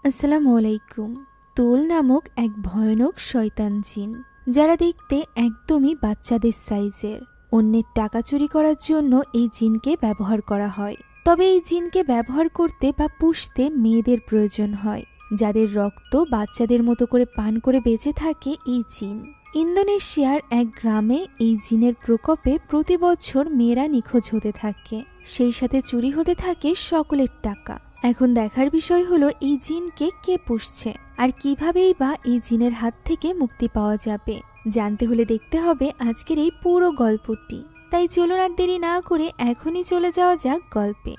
আসসালামু আলাইকুম। তুল নামক এক ভয়ানক শয়তান জিন, যারা দেখতে একদমই বাচ্চাদের সাইজের। অন্যের টাকা চুরি করার জন্য এই জিনকে ব্যবহার করা হয়। তবে এই জিনকে ব্যবহার করতে বা পুষতে মেয়েদের প্রয়োজন হয়, যাদের রক্ত বাচ্চাদের মতো করে পান করে বেঁচে থাকে এই জিন। ইন্দোনেশিয়ার এক গ্রামে এই জিনের প্রকোপে প্রতি বছর মেয়েরা নিখোঁজ হতে থাকে, সেই সাথে চুরি হতে থাকে সকলের টাকা। এখন দেখার বিষয় হলো এই জিনকে কে পুষছে আর কিভাবেই বা এই জিনের হাত থেকে মুক্তি পাওয়া যাবে। জানতে হলে দেখতে হবে আজকের এই পুরো গল্পটি। তাই চলুন আর দেরি না করে এখনই চলে যাওয়া যাক গল্পে।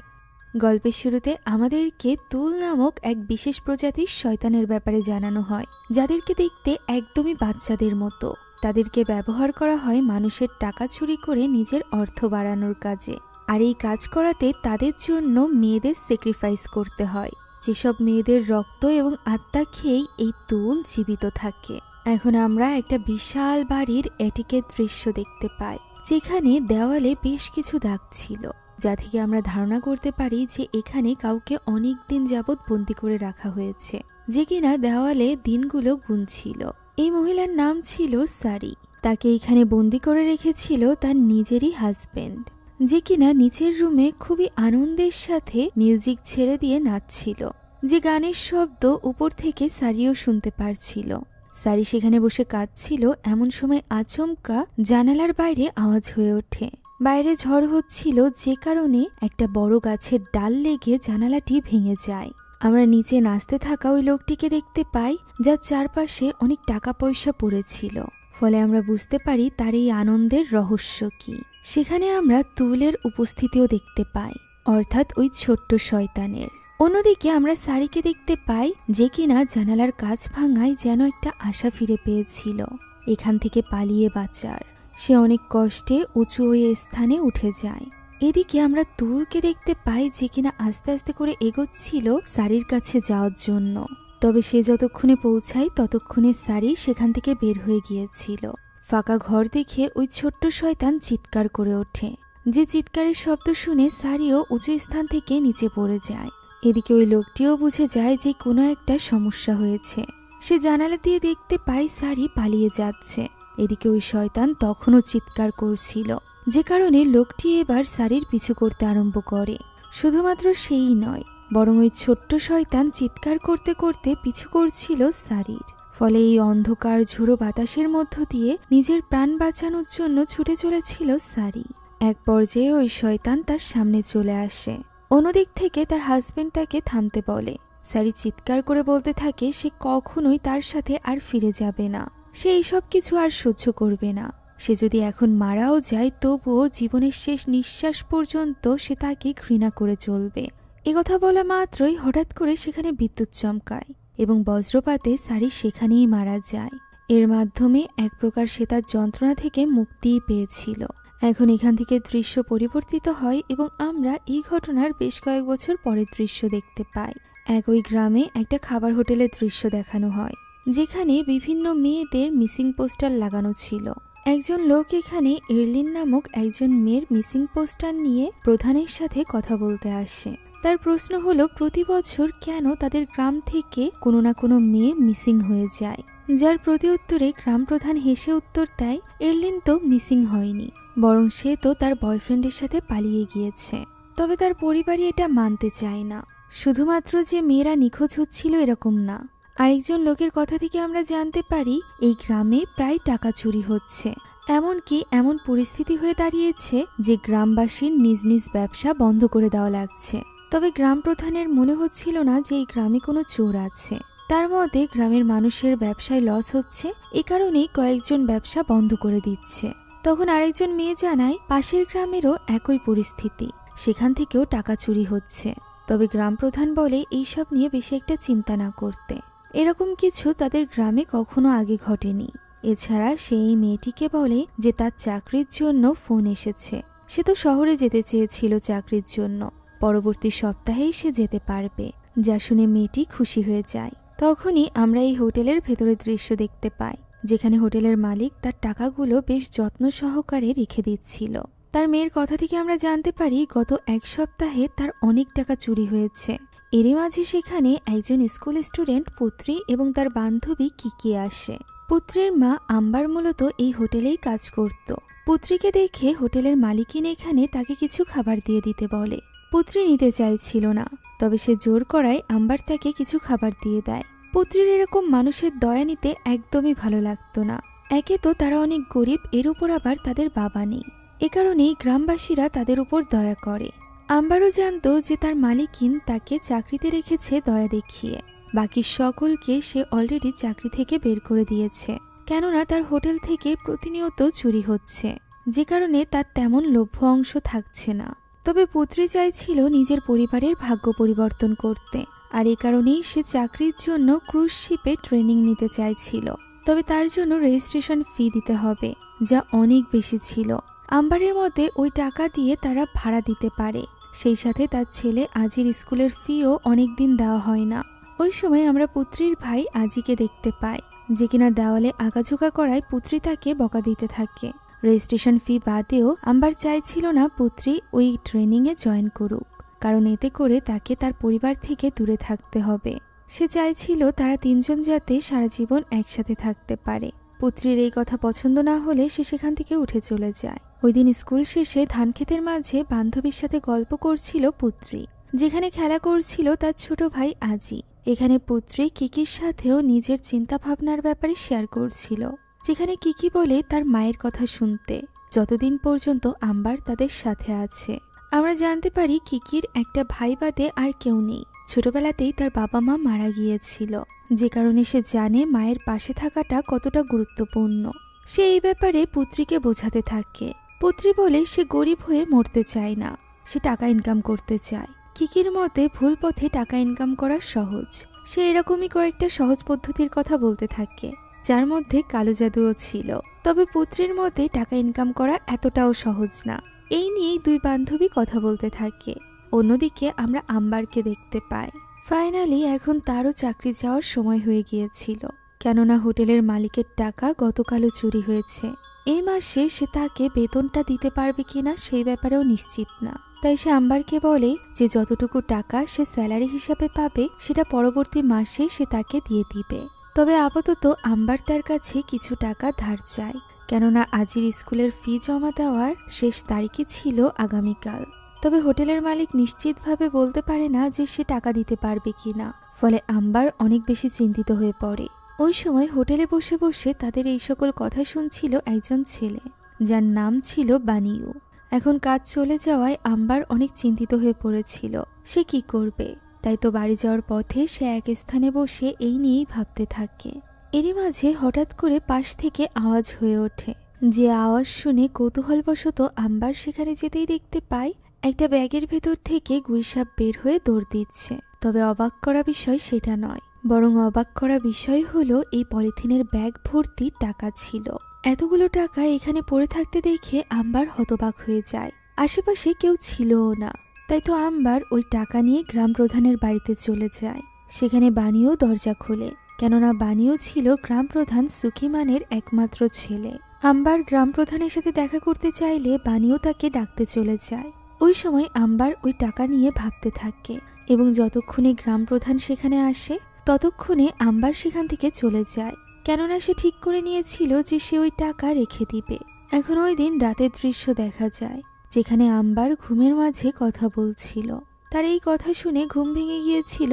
গল্পের শুরুতে আমাদেরকে তুল নামক এক বিশেষ প্রজাতির শয়তানের ব্যাপারে জানানো হয়, যাদেরকে দেখতে একদমই বাচ্চাদের মতো। তাদেরকে ব্যবহার করা হয় মানুষের টাকা চুরি করে নিজের অর্থ বাড়ানোর কাজে। আর এই কাজ করাতে তাদের জন্য মেয়েদের স্যাক্রিফাইস করতে হয়, যেসব মেয়েদের রক্ত এবং আত্মা খেয়েই এই তুল জীবিত থাকে। এখন আমরা একটা বিশাল বাড়ির এটিকের দৃশ্য দেখতে পাই, যেখানে দেওয়ালে বেশ কিছু দাগ ছিল, যা থেকে আমরা ধারণা করতে পারি যে এখানে কাউকে অনেক দিন যাবৎ বন্দি করে রাখা হয়েছে, যে কিনা দেওয়ালে দিনগুলো গুনছিল। এই মহিলার নাম ছিল সারি। তাকে এখানে বন্দি করে রেখেছিল তার নিজেরই হাজবেন্ড, যে কিনা নিচের রুমে খুবই আনন্দের সাথে মিউজিক ছেড়ে দিয়ে নাচছিল, যে গানের শব্দ উপর থেকে সারিও শুনতে পারছিল। সারি সেখানে বসে কাঁদছিল। এমন সময় আচমকা জানালার বাইরে আওয়াজ হয়ে ওঠে। বাইরে ঝড় হচ্ছিল, যে কারণে একটা বড় গাছের ডাল লেগে জানালাটি ভেঙে যায়। আমরা নিচে নাচতে থাকা ওই লোকটিকে দেখতে পাই, যার চারপাশে অনেক টাকা পয়সা পড়েছিল। ফলে আমরা বুঝতে পারি তার এই আনন্দের রহস্য কি। সেখানে আমরা তুলের উপস্থিতিও দেখতে পাই, অর্থাৎ ওই ছোট্ট শয়তানের। অন্যদিকে আমরা সারিকে দেখতে পাই, যে কিনা জানালার কাঁচ ভাঙায় যেন একটা আশা ফিরে পেয়েছিল এখান থেকে পালিয়ে বাঁচার। সে অনেক কষ্টে উঁচু ওই স্থানে উঠে যায়। এদিকে আমরা তুলকে দেখতে পাই, যে কিনা আস্তে আস্তে করে এগোচ্ছিল সারির কাছে যাওয়ার জন্য। তবে সে যতক্ষণে পৌঁছায় ততক্ষণে সারি সেখান থেকে বের হয়ে গিয়েছিল। ফাঁকা ঘর দেখে ওই ছোট্ট শয়তান চিৎকার করে ওঠে, যে চিৎকারের শব্দ শুনে সারিও উঁচু স্থান থেকে নিচে পড়ে যায়। এদিকে ওই লোকটিও বুঝে যায় যে কোনো একটা সমস্যা হয়েছে। সে জানালা দিয়ে দেখতে পায় সারি পালিয়ে যাচ্ছে। এদিকে ওই শয়তান তখনও চিৎকার করছিল, যে কারণে লোকটি এবার সারির পিছু করতে আরম্ভ করে। শুধুমাত্র সেই নয়, বরং ওই ছোট্ট শয়তান চিৎকার করতে করতে পিছু করছিল সারির। ফলে এই অন্ধকার ঝোড়ো বাতাসের মধ্য দিয়ে নিজের প্রাণ বাঁচানোর জন্য ছুটে চলেছিল সারি। এক পর্যায়ে ওই শয়তান তার সামনে চলে আসে। অন্যদিক থেকে তার হাজবেন্ড তাকে থামতে বলে। সারি চিৎকার করে বলতে থাকে সে কখনোই তার সাথে আর ফিরে যাবে না। সে এইসব কিছু আর সহ্য করবে না। সে যদি এখন মারাও যায় তবুও জীবনের শেষ নিঃশ্বাস পর্যন্ত সে তাকে ঘৃণা করে চলবে। একথা বলা মাত্রই হঠাৎ করে সেখানে বিদ্যুৎ চমকায় এবং বজ্রপাতে সারি সেখানেই মারা যায়। এর মাধ্যমে এক প্রকার সে তার যন্ত্রণা থেকে মুক্তিই পেয়েছিল। এখন এখান থেকে দৃশ্য পরিবর্তিত হয় এবং আমরা এই ঘটনার বেশ কয়েক বছর পরের দৃশ্য দেখতে পাই। একই গ্রামে একটা খাবার হোটেলের দৃশ্য দেখানো হয়, যেখানে বিভিন্ন মেয়েদের মিসিং পোস্টার লাগানো ছিল। একজন লোক এখানে এরলিন নামক একজন মেয়ের মিসিং পোস্টার নিয়ে প্রধানের সাথে কথা বলতে আসে। তার প্রশ্ন হলো প্রতি বছর কেন তাদের গ্রাম থেকে কোনো না কোনো মেয়ে মিসিং হয়ে যায়, যার প্রতি উত্তরে গ্রাম প্রধান হেসে উত্তর দেয়, এরলিন তো মিসিং হয়নি, বরং সে তো তার বয়ফ্রেন্ডের সাথে পালিয়ে গিয়েছে। তবে তার পরিবারই এটা মানতে চায় না। শুধুমাত্র যে মেয়েরা নিখোঁজ হচ্ছিল এরকম না, আরেকজন লোকের কথা থেকে আমরা জানতে পারি এই গ্রামে প্রায় টাকা চুরি হচ্ছে। এমনকি এমন পরিস্থিতি হয়ে দাঁড়িয়েছে যে গ্রামবাসীর নিজ নিজ ব্যবসা বন্ধ করে দেওয়া লাগছে। তবে গ্রাম প্রধানের মনে হচ্ছিল না যে এই গ্রামে কোনো চোর আছে। তার মতে গ্রামের মানুষের ব্যবসায় লস হচ্ছে, এ কারণেই কয়েকজন ব্যবসা বন্ধ করে দিচ্ছে। তখন আরেকজন মেয়ে জানায় পাশের গ্রামেরও একই পরিস্থিতি, সেখান থেকেও টাকা চুরি হচ্ছে। তবে গ্রাম প্রধান বলে এইসব নিয়ে বেশি একটা চিন্তা না করতে, এরকম কিছু তাদের গ্রামে কখনো আগে ঘটেনি। এছাড়া সেই মেয়েটিকে বলে যে তার চাকরির জন্য ফোন এসেছে। সে তো শহরে যেতে চেয়েছিল চাকরির জন্য, পরবর্তী সপ্তাহেই সে যেতে পারবে। যা শুনে মেয়েটি খুশি হয়ে যায়। তখনই আমরা এই হোটেলের ভেতরের দৃশ্য দেখতে পাই, যেখানে হোটেলের মালিক তার টাকাগুলো বেশ যত্ন সহকারে রেখে দিচ্ছিল। তার মেয়ের কথা থেকে আমরা জানতে পারি গত এক সপ্তাহে তার অনেক টাকা চুরি হয়েছে এরই মাঝে সেখানে একজন স্কুল স্টুডেন্ট পুত্রী এবং তার বান্ধবী কিকি আসে। পুত্রীর মা আম্বার মূলত এই হোটেলেই কাজ করত। পুত্রীকে দেখে হোটেলের মালিকিন এখানে তাকে কিছু খাবার দিয়ে দিতে বলে। পুত্রী নিতে চাইছিল না, তবে সে জোর করায় আম্বার তাকে কিছু খাবার দিয়ে দেয়। পুত্রীর এরকম মানুষের দয়া নিতে একদমই ভালো লাগতো না। একে তো তারা অনেক গরিব, এর উপর আবার তাদের বাবা নেই। এ কারণেই গ্রামবাসীরা তাদের উপর দয়া করে। আম্বারও জানতো যে তার মালিকিন তাকে চাকরিতে রেখেছে দয়া দেখিয়ে। বাকি সকলকে সে অলরেডি চাকরি থেকে বের করে দিয়েছে, কেননা তার হোটেল থেকে প্রতিনিয়ত চুরি হচ্ছে, যে কারণে তার তেমন লভ্য অংশ থাকছে না। তবে পুত্রী চাইছিল নিজের পরিবারের ভাগ্য পরিবর্তন করতে, আর এ কারণেই সে চাকরির জন্য ক্রুজ শিপে ট্রেনিং নিতে চাইছিল। তবে তার জন্য রেজিস্ট্রেশন ফি দিতে হবে, যা অনেক বেশি ছিল। আম্বারের মতে ওই টাকা দিয়ে তারা ভাড়া দিতে পারে, সেই সাথে তার ছেলে আজির স্কুলের ফিও অনেকদিন দেওয়া হয় না। ওই সময় আমরা পুত্রীর ভাই আজিকে দেখতে পাই, যে কিনা দেওয়ালে আঁকাঝোঁকা করায় পুত্রী তাকে বকা দিতে থাকে। রেজিস্ট্রেশন ফি বাদেও আম্বার চাইছিল না পুত্রী ওই ট্রেনিংয়ে জয়েন করুক, কারণ এতে করে তাকে তার পরিবার থেকে দূরে থাকতে হবে। সে চাইছিল তারা তিনজন যাতে সারা জীবন একসাথে থাকতে পারে। পুত্রীর এই কথা পছন্দ না হলে সে সেখান থেকে উঠে চলে যায়। ওই দিন স্কুল শেষে ধানক্ষেতের মাঝে বান্ধবীর সাথে গল্প করছিল পুত্রী, যেখানে খেলা করছিল তার ছোট ভাই আজি। এখানে পুত্রী কিকির সাথেও নিজের চিন্তা ভাবনার ব্যাপারে শেয়ার করছিল, যেখানে কিকি বলে তার মায়ের কথা শুনতে, যতদিন পর্যন্ত আম্বার তাদের সাথে আছে। আমরা জানতে পারি কিকির একটা ভাই বাদে আর কেউ নেই। ছোটবেলাতেই তার বাবা মা মারা গিয়েছিল, যে কারণে সে জানে মায়ের পাশে থাকাটা কতটা গুরুত্বপূর্ণ। সে এই ব্যাপারে পুত্রীকে বোঝাতে থাকে। পুত্রী বলে সে গরিব হয়ে মরতে চায় না, সে টাকা ইনকাম করতে চায়। কিকির মতে ভুল পথে টাকা ইনকাম করা সহজ। সে এরকমই কয়েকটা সহজ পদ্ধতির কথা বলতে থাকে, যার মধ্যে কালো জাদুও ছিল। তবে পুত্রীর মতে টাকা ইনকাম করা এতটাও সহজ না। এই নিয়েই দুই বান্ধবী কথা বলতে থাকে। অন্যদিকে আমরা আম্বারকে দেখতে পাই। ফাইনালি এখন তারও চাকরি যাওয়ার সময় হয়ে গিয়েছিল, কেননা হোটেলের মালিকের টাকা গতকালও চুরি হয়েছে। এই মাসে সে তাকে বেতনটা দিতে পারবে কিনা সেই ব্যাপারেও নিশ্চিত না। তাই সে আম্বারকে বলে যে যতটুকু টাকা সে স্যালারি হিসাবে পাবে সেটা পরবর্তী মাসে সে তাকে দিয়ে দিবে। তবে আপাতত আম্বার তার কাছে কিছু টাকা ধার চায়, কেননা আজির স্কুলের ফি জমা দেওয়ার শেষ তারিখই ছিল আগামীকাল। তবে হোটেলের মালিক নিশ্চিতভাবে বলতে পারে না যে সে টাকা দিতে পারবে কিনা, ফলে আম্বার অনেক বেশি চিন্তিত হয়ে পড়ে। ওই সময় হোটেলে বসে বসে তাদের এই সকল কথা শুনছিল একজন ছেলে, যার নাম ছিল বানিউ। এখন কাজ চলে যাওয়ায় আম্বার অনেক চিন্তিত হয়ে পড়েছিল, সে কি করবে। তাই তো বাড়ি যাওয়ার পথে সে এক স্থানে বসে এই নিয়েই ভাবতে থাকে। এরই মাঝে হঠাৎ করে পাশ থেকে আওয়াজ হয়ে ওঠে, যে আওয়াজ শুনে কৌতূহলবশত আম্বার সেখানে যেতেই দেখতে পায় একটা ব্যাগের ভেতর থেকে গুইসাপ বের হয়ে দৌড় দিচ্ছে। তবে অবাক করা বিষয় সেটা নয়, বরং অবাক করা বিষয় হলো এই পলিথিনের ব্যাগ ভর্তি টাকা ছিল। এতগুলো টাকা এখানে পড়ে থাকতে দেখে আম্বার হতবাক হয়ে যায়। আশেপাশে কেউ ছিলও না। তাই তো আম্বার ওই টাকা নিয়ে গ্রাম প্রধানের বাড়িতে চলে যায়। সেখানে বানিও দরজা খোলে, কেননা বানিও ছিল গ্রাম প্রধান সুকিমানের একমাত্র ছেলে। আম্বার গ্রাম প্রধানের সাথে দেখা করতে চাইলে বানিও তাকে ডাকতে চলে যায়। ওই সময় আম্বার ওই টাকা নিয়ে ভাবতে থাকে, এবং যতক্ষণে গ্রাম প্রধান সেখানে আসে ততক্ষণে আম্বার সেখান থেকে চলে যায়, কেননা সে ঠিক করে নিয়েছিল যে সে ওই টাকা রেখে দিবে। এখন ওই দিন রাতের দৃশ্য দেখা যায়, যেখানে আম্বার ঘুমের মাঝে কথা বলছিল। তার এই কথা শুনে ঘুম ভেঙে গিয়েছিল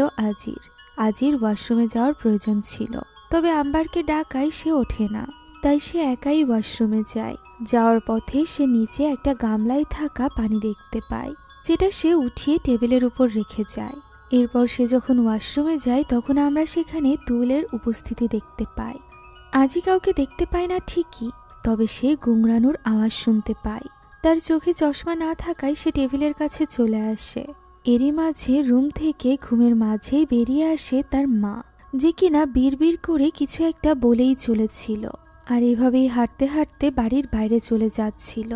আজির ওয়াশরুমে যাওয়ার প্রয়োজন ছিল। তবে আম্বারকে ডাকায় সে ওঠে না, তাই সে একাই ওয়াশরুমে যায়। যাওয়ার পথে সে নিচে একটা গামলায় থাকা পানি দেখতে পায়, যেটা সে উঠিয়ে টেবিলের উপর রেখে যায়। এরপর সে যখন ওয়াশরুমে যায় তখন আমরা সেখানে তুলের উপস্থিতি দেখতে পাই। আজি কাউকে দেখতে পায় না ঠিকই, তবে সে গুংরানোর আওয়াজ শুনতে পায়। তার চোখে চশমা না থাকায় সে টেবিলের কাছে চলে আসে। এরই মাঝে রুম থেকে ঘুমের মাঝেই বেরিয়ে আসে তার মা, যে কিনা বিড়বিড় করে কিছু একটা বলেই চলেছিল, আর এভাবেই হাঁটতে হাঁটতে বাড়ির বাইরে চলে যাচ্ছিল।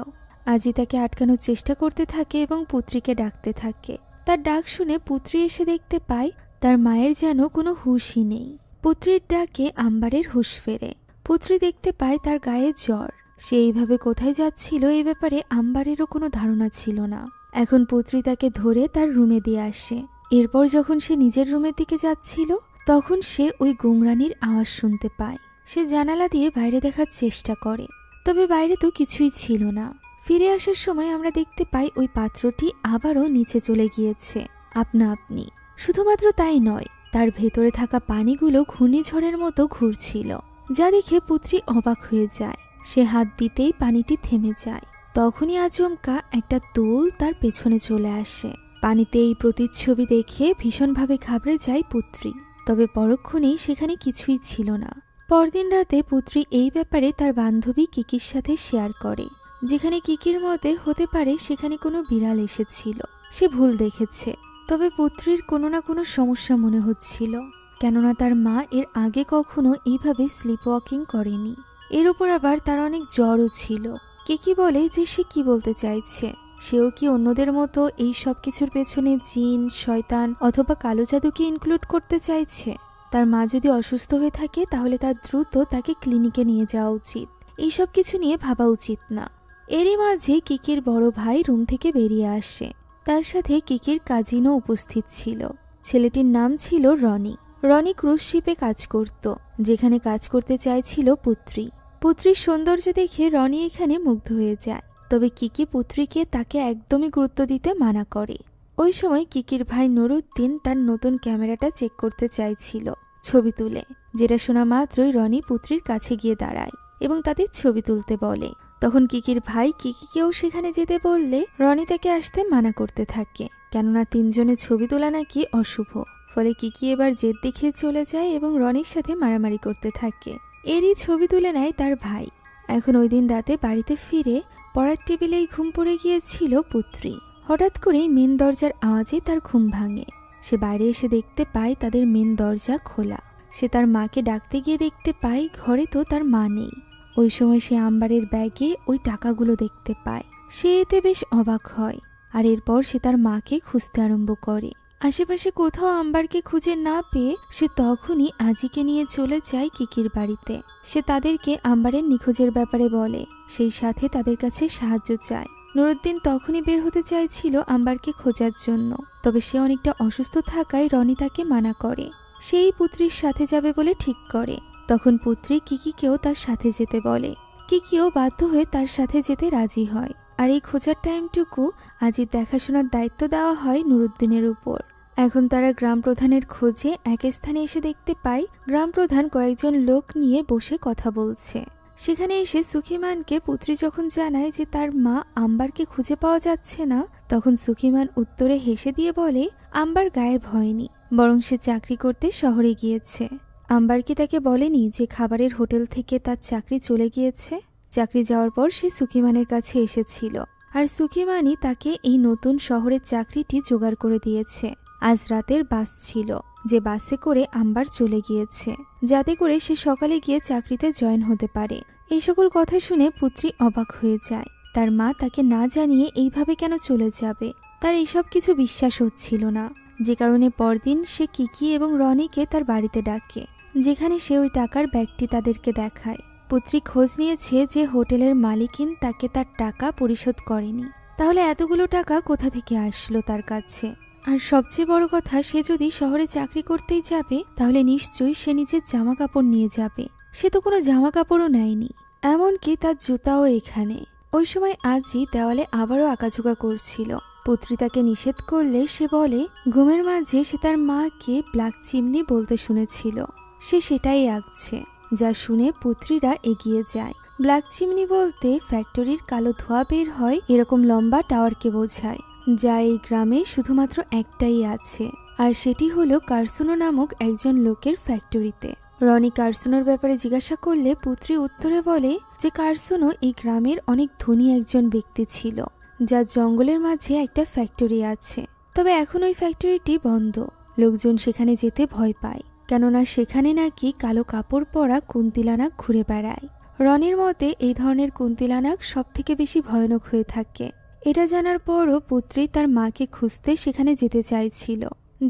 আজি তাকে আটকানোর চেষ্টা করতে থাকে এবং পুত্রীকে ডাকতে থাকে। তার ডাক শুনে পুত্রী এসে দেখতে পায় তার মায়ের যেন কোনো হুঁশই নেই। পুত্রীর ডাকে আম্বারের হুঁশ ফেরে। পুত্রী দেখতে পায় তার গায়ে জ্বর। সে এইভাবে কোথায় যাচ্ছিল এই ব্যাপারে আম্বারেরও কোনো ধারণা ছিল না। এখন পুত্রী তাকে ধরে তার রুমে দিয়ে আসে। এরপর যখন সে নিজের রুমের দিকে যাচ্ছিল তখন সে ওই গুংরানির আওয়াজ শুনতে পায়। সে জানালা দিয়ে বাইরে দেখার চেষ্টা করে, তবে বাইরে তো কিছুই ছিল না। ফিরে আসার সময় আমরা দেখতে পাই ওই পাত্রটি আবারও নিচে চলে গিয়েছে আপনা আপনি। শুধুমাত্র তাই নয়, তার ভেতরে থাকা পানিগুলো ঘূর্ণিঝড়ের মতো ঘুরছিল, যা দেখে পুত্রী অবাক হয়ে যায়। সে হাত দিতেই পানিটি থেমে যায়। তখনই আচমকা একটা তুল তার পেছনে চলে আসে। পানিতে এই প্রতিচ্ছবি দেখে ভীষণভাবে ঘাবড়ে যায় পুত্রী, তবে পরক্ষণেই সেখানে কিছুই ছিল না। পরদিন রাতে পুত্রী এই ব্যাপারে তার বান্ধবী কিকির সাথে শেয়ার করে, যেখানে কিকির মতে হতে পারে সেখানে কোনো বিড়াল এসেছিল। সে ভুল দেখেছে, তবে পুত্রীর কোনো না কোনো সমস্যা মনে হচ্ছিল, কেননা তার মা এর আগে কখনো এইভাবে স্লিপ ওয়াকিং করেনি। এর উপর আবার তার অনেক জ্বরও ছিল। কিকি বলে যে সে কি বলতে চাইছে, সেও কি অন্যদের মতো এই সব কিছুর পেছনে জিন, শয়তান অথবা কালো জাদুকে ইনক্লুড করতে চাইছে। তার মা যদি অসুস্থ হয়ে থাকে তাহলে তার দ্রুত তাকে ক্লিনিকে নিয়ে যাওয়া উচিত, এইসব কিছু নিয়ে ভাবা উচিত না। এরই মাঝে কিকির বড় ভাই রুম থেকে বেরিয়ে আসে। তার সাথে কিকির কাজিনও উপস্থিত ছিল। ছেলেটির নাম ছিল রনি। রনি ক্রুজ শিপে কাজ করত, যেখানে কাজ করতে চাইছিল পুত্রী। পুত্রীর সৌন্দর্য দেখে রনি এখানে মুগ্ধ হয়ে যায়, তবে কিকি পুত্রীকে তাকে একদমই গুরুত্ব দিতে মানা করে। ওই সময় কিকির ভাই নুরুদ্দিন তার নতুন ক্যামেরাটা চেক করতে চাইছিল ছবি তুলে, যেটা শোনা মাত্রই রনি পুত্রীর কাছে গিয়ে দাঁড়ায় এবং তাদের ছবি তুলতে বলে। তখন কিকির ভাই কিকিকেও সেখানে যেতে বললে রনি তাকে আসতে মানা করতে থাকে, কেননা তিনজনের ছবি তোলা নাকি অশুভ। ফলে কিকি এবার জেদ দেখিয়ে চলে যায় এবং রনির সাথে মারামারি করতে থাকে। এরই ছবি তুলে নেয় তার ভাই। এখন ওই দিন রাতে বাড়িতে ফিরে পড়ার টেবিলেই ঘুম পড়ে গিয়েছিল পুত্রী। হঠাৎ করেই মেন দরজার আওয়াজে তার ঘুম ভাঙে। সে বাইরে এসে দেখতে পায় তাদের মেন দরজা খোলা। সে তার মাকে ডাকতে গিয়ে দেখতে পায় ঘরে তো তার মা নেই। ওই সময় সে আম্বারের ব্যাগে ওই টাকাগুলো দেখতে পায়। সে এতে বেশ অবাক হয়, আর এরপর সে তার মাকে খুঁজতে আরম্ভ করে। আশেপাশে কোথাও আম্বারকে খুঁজে না পেয়ে সে তখনই আজিকে নিয়ে চলে যায় কিকির বাড়িতে। সে তাদেরকে আম্বারের নিখোঁজের ব্যাপারে বলে, সেই সাথে তাদের কাছে সাহায্য চায়। নুরুদ্দিন তখনই বের হতে চাইছিল আম্বারকে খোঁজার জন্য, তবে সে অনেকটা অসুস্থ থাকায় রনি তাকে মানা করে। সেই পুত্রীর সাথে যাবে বলে ঠিক করে। তখন পুত্রী কিকিকেও তার সাথে যেতে বলে। কিকিও বাধ্য হয়ে তার সাথে যেতে রাজি হয়। আর এই খোঁজার টাইমটুকু আজির দেখাশোনার দায়িত্ব দেওয়া হয় নুরুদ্দিনের উপর। এখন তারা গ্রাম প্রধানের খোঁজে এক স্থানে এসে দেখতে পায় গ্রাম প্রধান কয়েকজন লোক নিয়ে বসে কথা বলছে। সেখানে এসে সুখিমানকে পুত্রী যখন জানায় যে তার মা আম্বারকে খুঁজে পাওয়া যাচ্ছে না, তখন সুখিমান উত্তরে হেসে দিয়ে বলে আম্বার গায়েব হয়নি, বরং সে চাকরি করতে শহরে গিয়েছে। আম্বার কি তাকে বলেনি যে খাবারের হোটেল থেকে তার চাকরি চলে গিয়েছে? চাকরি যাওয়ার পর সে সুখিমানের কাছে এসেছিল, আর সুখিমানই তাকে এই নতুন শহরের চাকরিটি জোগাড় করে দিয়েছে। আজ রাতের বাস ছিল, যে বাসে করে আম্বার চলে গিয়েছে, যাতে করে সে সকালে গিয়ে চাকরিতে জয়েন হতে পারে। এই সকল কথা শুনে পুত্রী অবাক হয়ে যায়। তার মা তাকে না জানিয়ে এইভাবে কেন চলে যাবে, তার এইসব কিছু বিশ্বাস হচ্ছিল না। যে কারণে পরদিন সে কিকি এবং রনিকে তার বাড়িতে ডাকে, যেখানে সে ওই টাকার ব্যাগটি তাদেরকে দেখায়। পুত্রী খোঁজ নিয়েছে যে হোটেলের মালিকিন তাকে তার টাকা পরিশোধ করেনি, তাহলে এতগুলো টাকা কোথা থেকে আসলো তার কাছে। আর সবচেয়ে বড় কথা, সে যদি শহরে চাকরি করতেই যাবে তাহলে নিশ্চয়ই সে নিজের জামা কাপড় নিয়ে যাবে। সে তো কোনো জামা কাপড়ও নেয়নি, এমনকি তার জুতাও এখানে। ওই সময় আজি দেওয়ালে আবারও আঁকাঝোঁকা করছিল। পুত্রী তাকে নিষেধ করলে সে বলে ঘুমের মাঝে সে তার মাকে ব্ল্যাক চিমনি বলতে শুনেছিল। সে সেটাই আঁকছে, যা শুনে পুত্রীরা এগিয়ে যায়। ব্ল্যাক চিমনি বলতে ফ্যাক্টরির কালো ধোঁয়া বের হয় এরকম লম্বা টাওয়ারকে বোঝায়, যা এই গ্রামে শুধুমাত্র একটাই আছে, আর সেটি হলো কার্সুনো নামক একজন লোকের ফ্যাক্টরিতে। রনি কার্সুনোর ব্যাপারে জিজ্ঞাসা করলে পুত্রী উত্তরে বলে যে কার্সুনো এই গ্রামের অনেক ধনী একজন ব্যক্তি ছিল, যার জঙ্গলের মাঝে একটা ফ্যাক্টরি আছে। তবে এখন ওই ফ্যাক্টরিটি বন্ধ। লোকজন সেখানে যেতে ভয় পায়, কেননা সেখানে নাকি কালো কাপড় পরা কুন্তিলানাক ঘুরে বেড়ায়। রনির মতে এই ধরনের কুন্তিলানাক সব থেকে বেশি ভয়ানক হয়ে থাকে। এটা জানার পরও পুত্রী তার মাকে খুঁজতে সেখানে যেতে চাইছিল,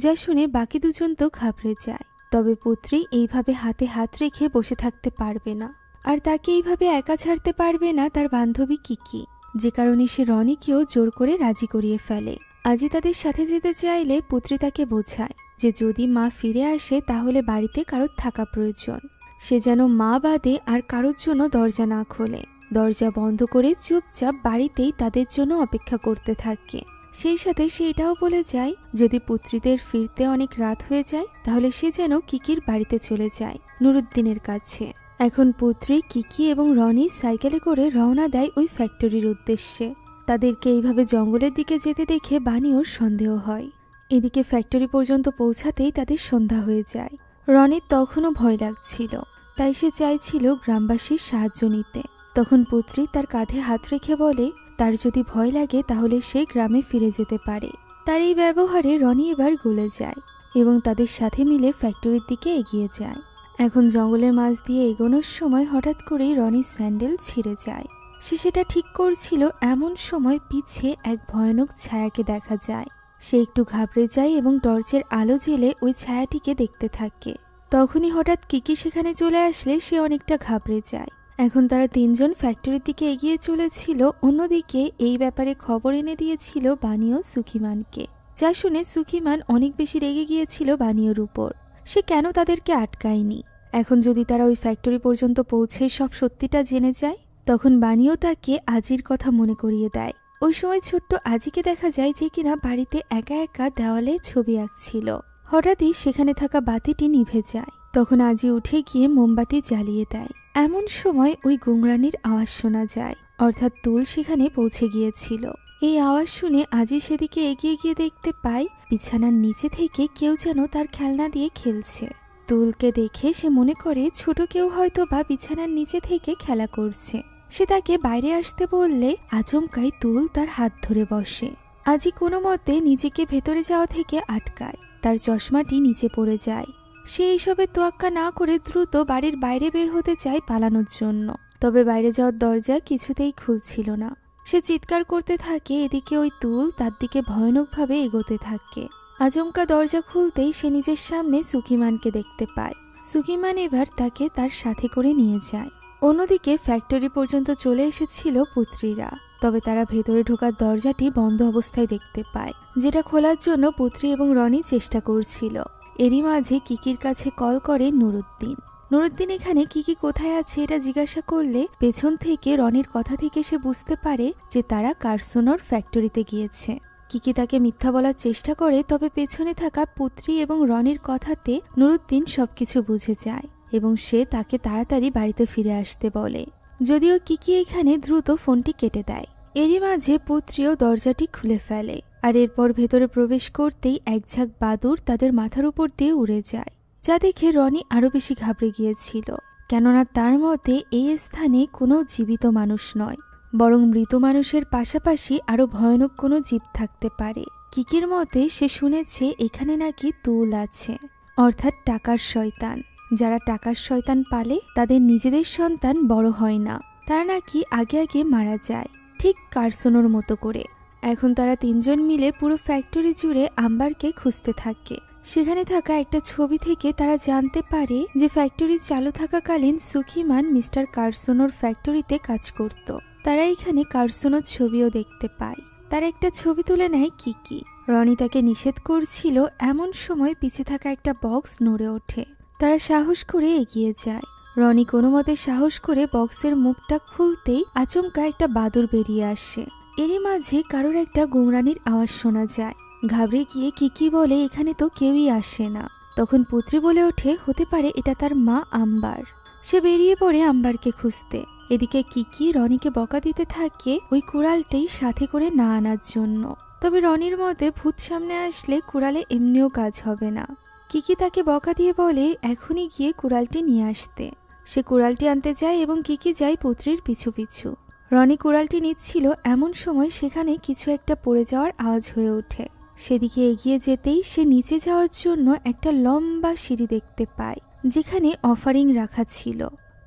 যা শুনে বাকি দুজন তো ঘাবড়ে যায়। তবে পুত্রী এইভাবে হাতে হাত রেখে বসে থাকতে পারবে না, আর তাকে এইভাবে একা ছাড়তে পারবে না তার বান্ধবী কিকি, যে কারণে সে রনিকেও জোর করে রাজি করিয়ে ফেলে। আজি তাদের সাথে যেতে চাইলে পুত্রী তাকে বোঝায় যে যদি মা ফিরে আসে তাহলে বাড়িতে কারোর থাকা প্রয়োজন। সে যেন মা বাদে আর কারোর জন্য দরজা না খোলে, দরজা বন্ধ করে চুপচাপ বাড়িতেই তাদের জন্য অপেক্ষা করতে থাকে। সেই সাথে সে এটাও বলে যায় যদি পুত্রীদের ফিরতে অনেক রাত হয়ে যায় তাহলে সে যেন কিকির বাড়িতে চলে যায় নুরুদ্দিনের কাছে। এখন পুত্রী, কিকি এবং রনি সাইকেলে করে রওনা দেয় ওই ফ্যাক্টরির উদ্দেশ্যে। তাদেরকে এইভাবে জঙ্গলের দিকে যেতে দেখে বানিওর সন্দেহ হয়। এদিকে ফ্যাক্টরি পর্যন্ত পৌঁছাতেই তাদের সন্ধ্যা হয়ে যায়। রনির তখনও ভয় লাগছিল, তাই সে চাইছিল গ্রামবাসীর সাহায্য নিতে। তখন পুত্রী তার কাঁধে হাত রেখে বলে তার যদি ভয় লাগে তাহলে সে গ্রামে ফিরে যেতে পারে। তার এই ব্যবহারে রনি এবার গলে যায় এবং তাদের সাথে মিলে ফ্যাক্টরির দিকে এগিয়ে যায়। এখন জঙ্গলের মাঝ দিয়ে এগোনোর সময় হঠাৎ করেই রনির স্যান্ডেল ছিঁড়ে যায়। সে সেটা ঠিক করছিল এমন সময় পিছে এক ভয়ানক ছায়াকে দেখা যায়। সে একটু ঘাবড়ে যায় এবং টর্চের আলো জ্বেলে ওই ছায়াটিকে দেখতে থাকে। তখনই হঠাৎ কিকি সেখানে চলে আসলে সে অনেকটা ঘাবড়ে যায়। এখন তারা তিনজন ফ্যাক্টরির দিকে এগিয়ে চলেছিল। অন্যদিকে এই ব্যাপারে খবর এনে দিয়েছিল বানিও সুকিমানকে, যা শুনে সুকিমান অনেক বেশি রেগে গিয়েছিল বানিওর উপর। সে কেন তাদেরকে আটকায়নি। এখন যদি তারা ওই ফ্যাক্টরি পর্যন্ত পৌঁছে সব সত্যিটা জেনে যায় তখন বানিও তাকে আজির কথা মনে করিয়ে দেয়। ওই সময় ছোট্ট আজিকে দেখা যায় যে কিনা বাড়িতে একা একা দেওয়ালে ছবি আঁকছিল। হঠাৎই সেখানে থাকা বাতিটি নিভে যায়। তখন আজি উঠে গিয়ে মোমবাতি জ্বালিয়ে দেয়। এমন সময় ওই গুংরানির আওয়াজ শোনা যায়, অর্থাৎ তুল সেখানে পৌঁছে গিয়েছিল। এই আওয়াজ শুনে আজি সেদিকে এগিয়ে গিয়ে দেখতে পায় বিছানার নিচে থেকে কেউ যেন তার খেলনা দিয়ে খেলছে। তুলকে দেখে সে মনে করে ছোট কেউ হয়তো বা বিছানার নিচে থেকে খেলা করছে। সে তাকে বাইরে আসতে বললে আচমকাই তুল তার হাত ধরে বসে। আজি কোনো মতে নিজেকে ভেতরে যাওয়া থেকে আটকায়। তার চশমাটি নিচে পড়ে যায়। সে এইসবের তোয়াক্কা না করে দ্রুত বাড়ির বাইরে বের হতে চায় পালানোর জন্য। তবে বাইরে যাওয়ার দরজা কিছুতেই খুলছিল না। সে চিৎকার করতে থাকে। এদিকে ওই তুল তার দিকে ভয়ানকভাবে এগোতে থাকে। আচমকা দরজা খুলতেই সে নিজের সামনে সুকিমানকে দেখতে পায়। সুকিমান এবার তাকে তার সাথে করে নিয়ে যায়। অন্যদিকে ফ্যাক্টরি পর্যন্ত চলে এসেছিল পুত্রীরা। তবে তারা ভেতরে ঢোকার দরজাটি বন্ধ অবস্থায় দেখতে পায়, যেটা খোলার জন্য পুত্রী এবং রনি চেষ্টা করছিল। এরই মাঝে কিকির কাছে কল করে নুরুদ্দিন। নুরুদ্দিন এখানে কিকি কোথায় আছে এটা জিজ্ঞাসা করলে পেছন থেকে রনির কথা থেকে সে বুঝতে পারে যে তারা কার্সোনোর ফ্যাক্টরিতে গিয়েছে। কিকি তাকে মিথ্যা বলার চেষ্টা করে, তবে পেছনে থাকা পুত্রী এবং রনির কথাতে নুরুদ্দিন সবকিছু বুঝে যায় এবং সে তাকে তাড়াতাড়ি বাড়িতে ফিরে আসতে বলে। যদিও কিকি এখানে দ্রুত ফোনটি কেটে দেয়। এরই মাঝে পুত্রীও দরজাটি খুলে ফেলে, আর এরপর ভেতরে প্রবেশ করতেই এক ঝাঁক বাদুড় তাদের মাথার উপর দিয়ে উড়ে যায়, যা দেখে রনি আরো বেশি ঘাবড়ে গিয়েছিল। কেননা তার মতে এই স্থানে কোনো জীবিত মানুষ নয়, বরং মৃত মানুষের পাশাপাশি আরো ভয়ানক কোনো জীব থাকতে পারে। কিকির মতে সে শুনেছে এখানে নাকি তুল আছে, অর্থাৎ টাকার শয়তান। যারা টাকার শয়তান পালে তাদের নিজেদের সন্তান বড় হয় না, তারা নাকি আগে আগে মারা যায়, ঠিক কার্সোনোর মতো করে। এখন তারা তিনজন মিলে পুরো ফ্যাক্টরি জুড়ে আম্বারকে খুঁজতে থাকে। সেখানে থাকা একটা ছবি থেকে তারা জানতে পারে যে ফ্যাক্টরি চালু থাকাকালীন সুকিমান মিস্টার কার্সোনোর ফ্যাক্টরিতে কাজ করত। তারা এখানে কার্সোনোর ছবিও দেখতে পায়। তার একটা ছবি তুলে নেয় কিকি। রনি তাকে নিষেধ করছিল, এমন সময় পিছে থাকা একটা বক্স নড়ে ওঠে। তারা সাহস করে এগিয়ে যায়। রনি কোনো মতে সাহস করে বক্সের মুখটা খুলতেই আচমকা একটা বাদুড় বেরিয়ে আসে। এরই মাঝে কারোর একটা গুংরানির আওয়াজ শোনা যায়। ঘাবড়ে গিয়ে কিকি বলে এখানে তো কেউই আসে না। তখন পুত্রী বলে ওঠে হতে পারে এটা তার মা আম্বার। সে বেরিয়ে পড়ে আম্বারকে খুঁজতে। এদিকে কিকি রনিকে বকা দিতে থাকে ওই কুড়ালটি সাথে করে না আনার জন্য। তবে রনির মতে ভূত সামনে আসলে কুড়ালে এমনিও কাজ হবে না। কিকি তাকে বকা দিয়ে বলে এখনই গিয়ে কুড়ালটি নিয়ে আসতে। সে কুড়ালটি আনতে যায় এবং কিকি যায় পুত্রীর পিছু পিছু। রনি কুড়ালটি নিচ্ছিল, এমন সময় সেখানে কিছু একটা পড়ে যাওয়ার আওয়াজ হয়ে ওঠে। সেদিকে এগিয়ে যেতেই সে নিচে যাওয়ার জন্য একটা লম্বা সিঁড়ি দেখতে পায়, যেখানে অফারিং রাখা ছিল,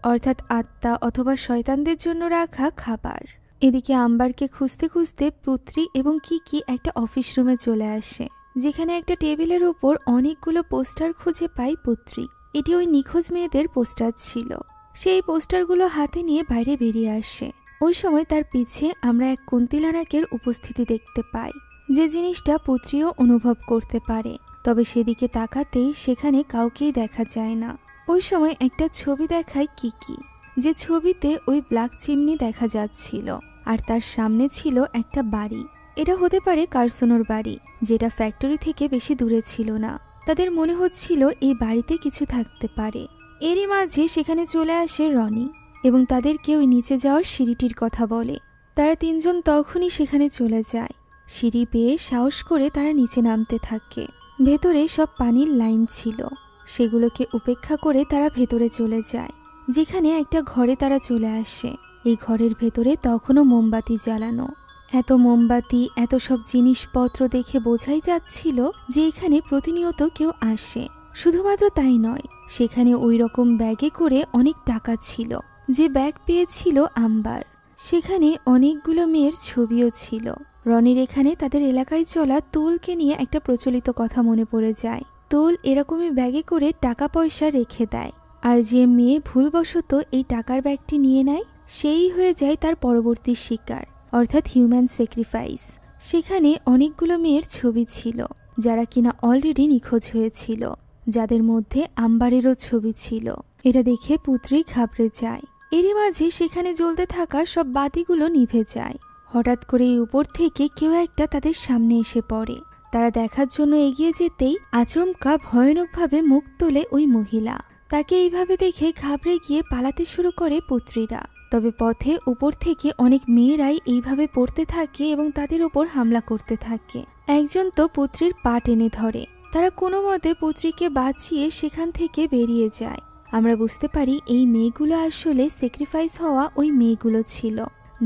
অর্থাৎ আত্মা অথবা শয়তানদের জন্য রাখা খাবার। এদিকে আম্বারকে খুঁজতে খুঁজতে পুত্রী এবং কিকি একটা অফিস রুমে চলে আসে, যেখানে একটা টেবিলের উপর অনেকগুলো পোস্টার খুঁজে পায় পুত্রী। এটি ওই নিখোঁজ মেয়েদের পোস্টার ছিল। সেই পোস্টারগুলো হাতে নিয়ে বাইরে বেরিয়ে আসে। ওই সময় তার পিছে আমরা এক কুন্তিলা নাকের উপস্থিতি দেখতে পাই। যে জিনিসটা পুত্রীও অনুভব করতে পারে। তবে সেদিকে তাকাতেই সেখানে কাউকেই দেখা যায় না। ওই সময় একটা ছবি দেখায় কিকি, যে ছবিতে ওই ব্ল্যাক চিমনি দেখা যাচ্ছিল, আর তার সামনে ছিল একটা বাড়ি। এটা হতে পারে কার্সোনোর বাড়ি, যেটা ফ্যাক্টরি থেকে বেশি দূরে ছিল না। তাদের মনে হচ্ছিল এই বাড়িতে কিছু থাকতে পারে। এরই মাঝে সেখানে চলে আসে রনি এবং তাদেরকে ওই নিচে যাওয়ার সিঁড়িটির কথা বলে। তারা তিনজন তখনই সেখানে চলে যায়। সিঁড়ি পেয়ে সাহস করে তারা নিচে নামতে থাকে। ভেতরে সব পানির লাইন ছিল, সেগুলোকে উপেক্ষা করে তারা ভেতরে চলে যায়, যেখানে একটা ঘরে তারা চলে আসে। এই ঘরের ভেতরে তখনও মোমবাতি জ্বালানো। এত মোমবাতি, এত সব জিনিসপত্র দেখে বোঝাই যাচ্ছিল যে এখানে প্রতিনিয়ত কেউ আসে। শুধুমাত্র তাই নয়, সেখানে ওই রকম ব্যাগে করে অনেক টাকা ছিল, যে ব্যাগ পেয়েছিল আম্বার। সেখানে অনেকগুলো মেয়ের ছবিও ছিল। রনির এখানে তাদের এলাকায় চলা তুলকে নিয়ে একটা প্রচলিত কথা মনে পড়ে যায়। তুল এরকমই ব্যাগে করে টাকা পয়সা রেখে দেয়, আর যে মেয়ে ভুলবশত এই টাকার ব্যাগটি নিয়ে নেয় সেই হয়ে যায় তার পরবর্তী শিকার, অর্থাৎ হিউম্যান স্যাক্রিফাইস। সেখানে অনেকগুলো মেয়ের ছবি ছিল যারা কিনা অলরেডি নিখোঁজ হয়েছিল, যাদের মধ্যে আম্বারেরও ছবি ছিল। এটা দেখে পুত্রী ঘাবড়ে যায়। এরই মাঝে সেখানে জ্বলতে থাকা সব বাতিগুলো নিভে যায়। হঠাৎ করে এই উপর থেকে কেউ একটা তাদের সামনে এসে পড়ে। তারা দেখার জন্য এগিয়ে যেতেই আচমকা ভয়ানকভাবে মুখ তোলে ওই মহিলা। তাকে এইভাবে দেখে ঘাবড়ে গিয়ে পালাতে শুরু করে পুত্রীরা। তবে পথে উপর থেকে অনেক মেয়েরাই এইভাবে পড়তে থাকে এবং তাদের উপর হামলা করতে থাকে। একজন তো পুত্রীর পা টেনে ধরে। তারা কোনো মতে পুত্রীকে বাঁচিয়ে সেখান থেকে বেরিয়ে যায়। আমরা বুঝতে পারি এই মেয়েগুলো আসলে স্যাক্রিফাইস হওয়া ওই মেয়েগুলো ছিল,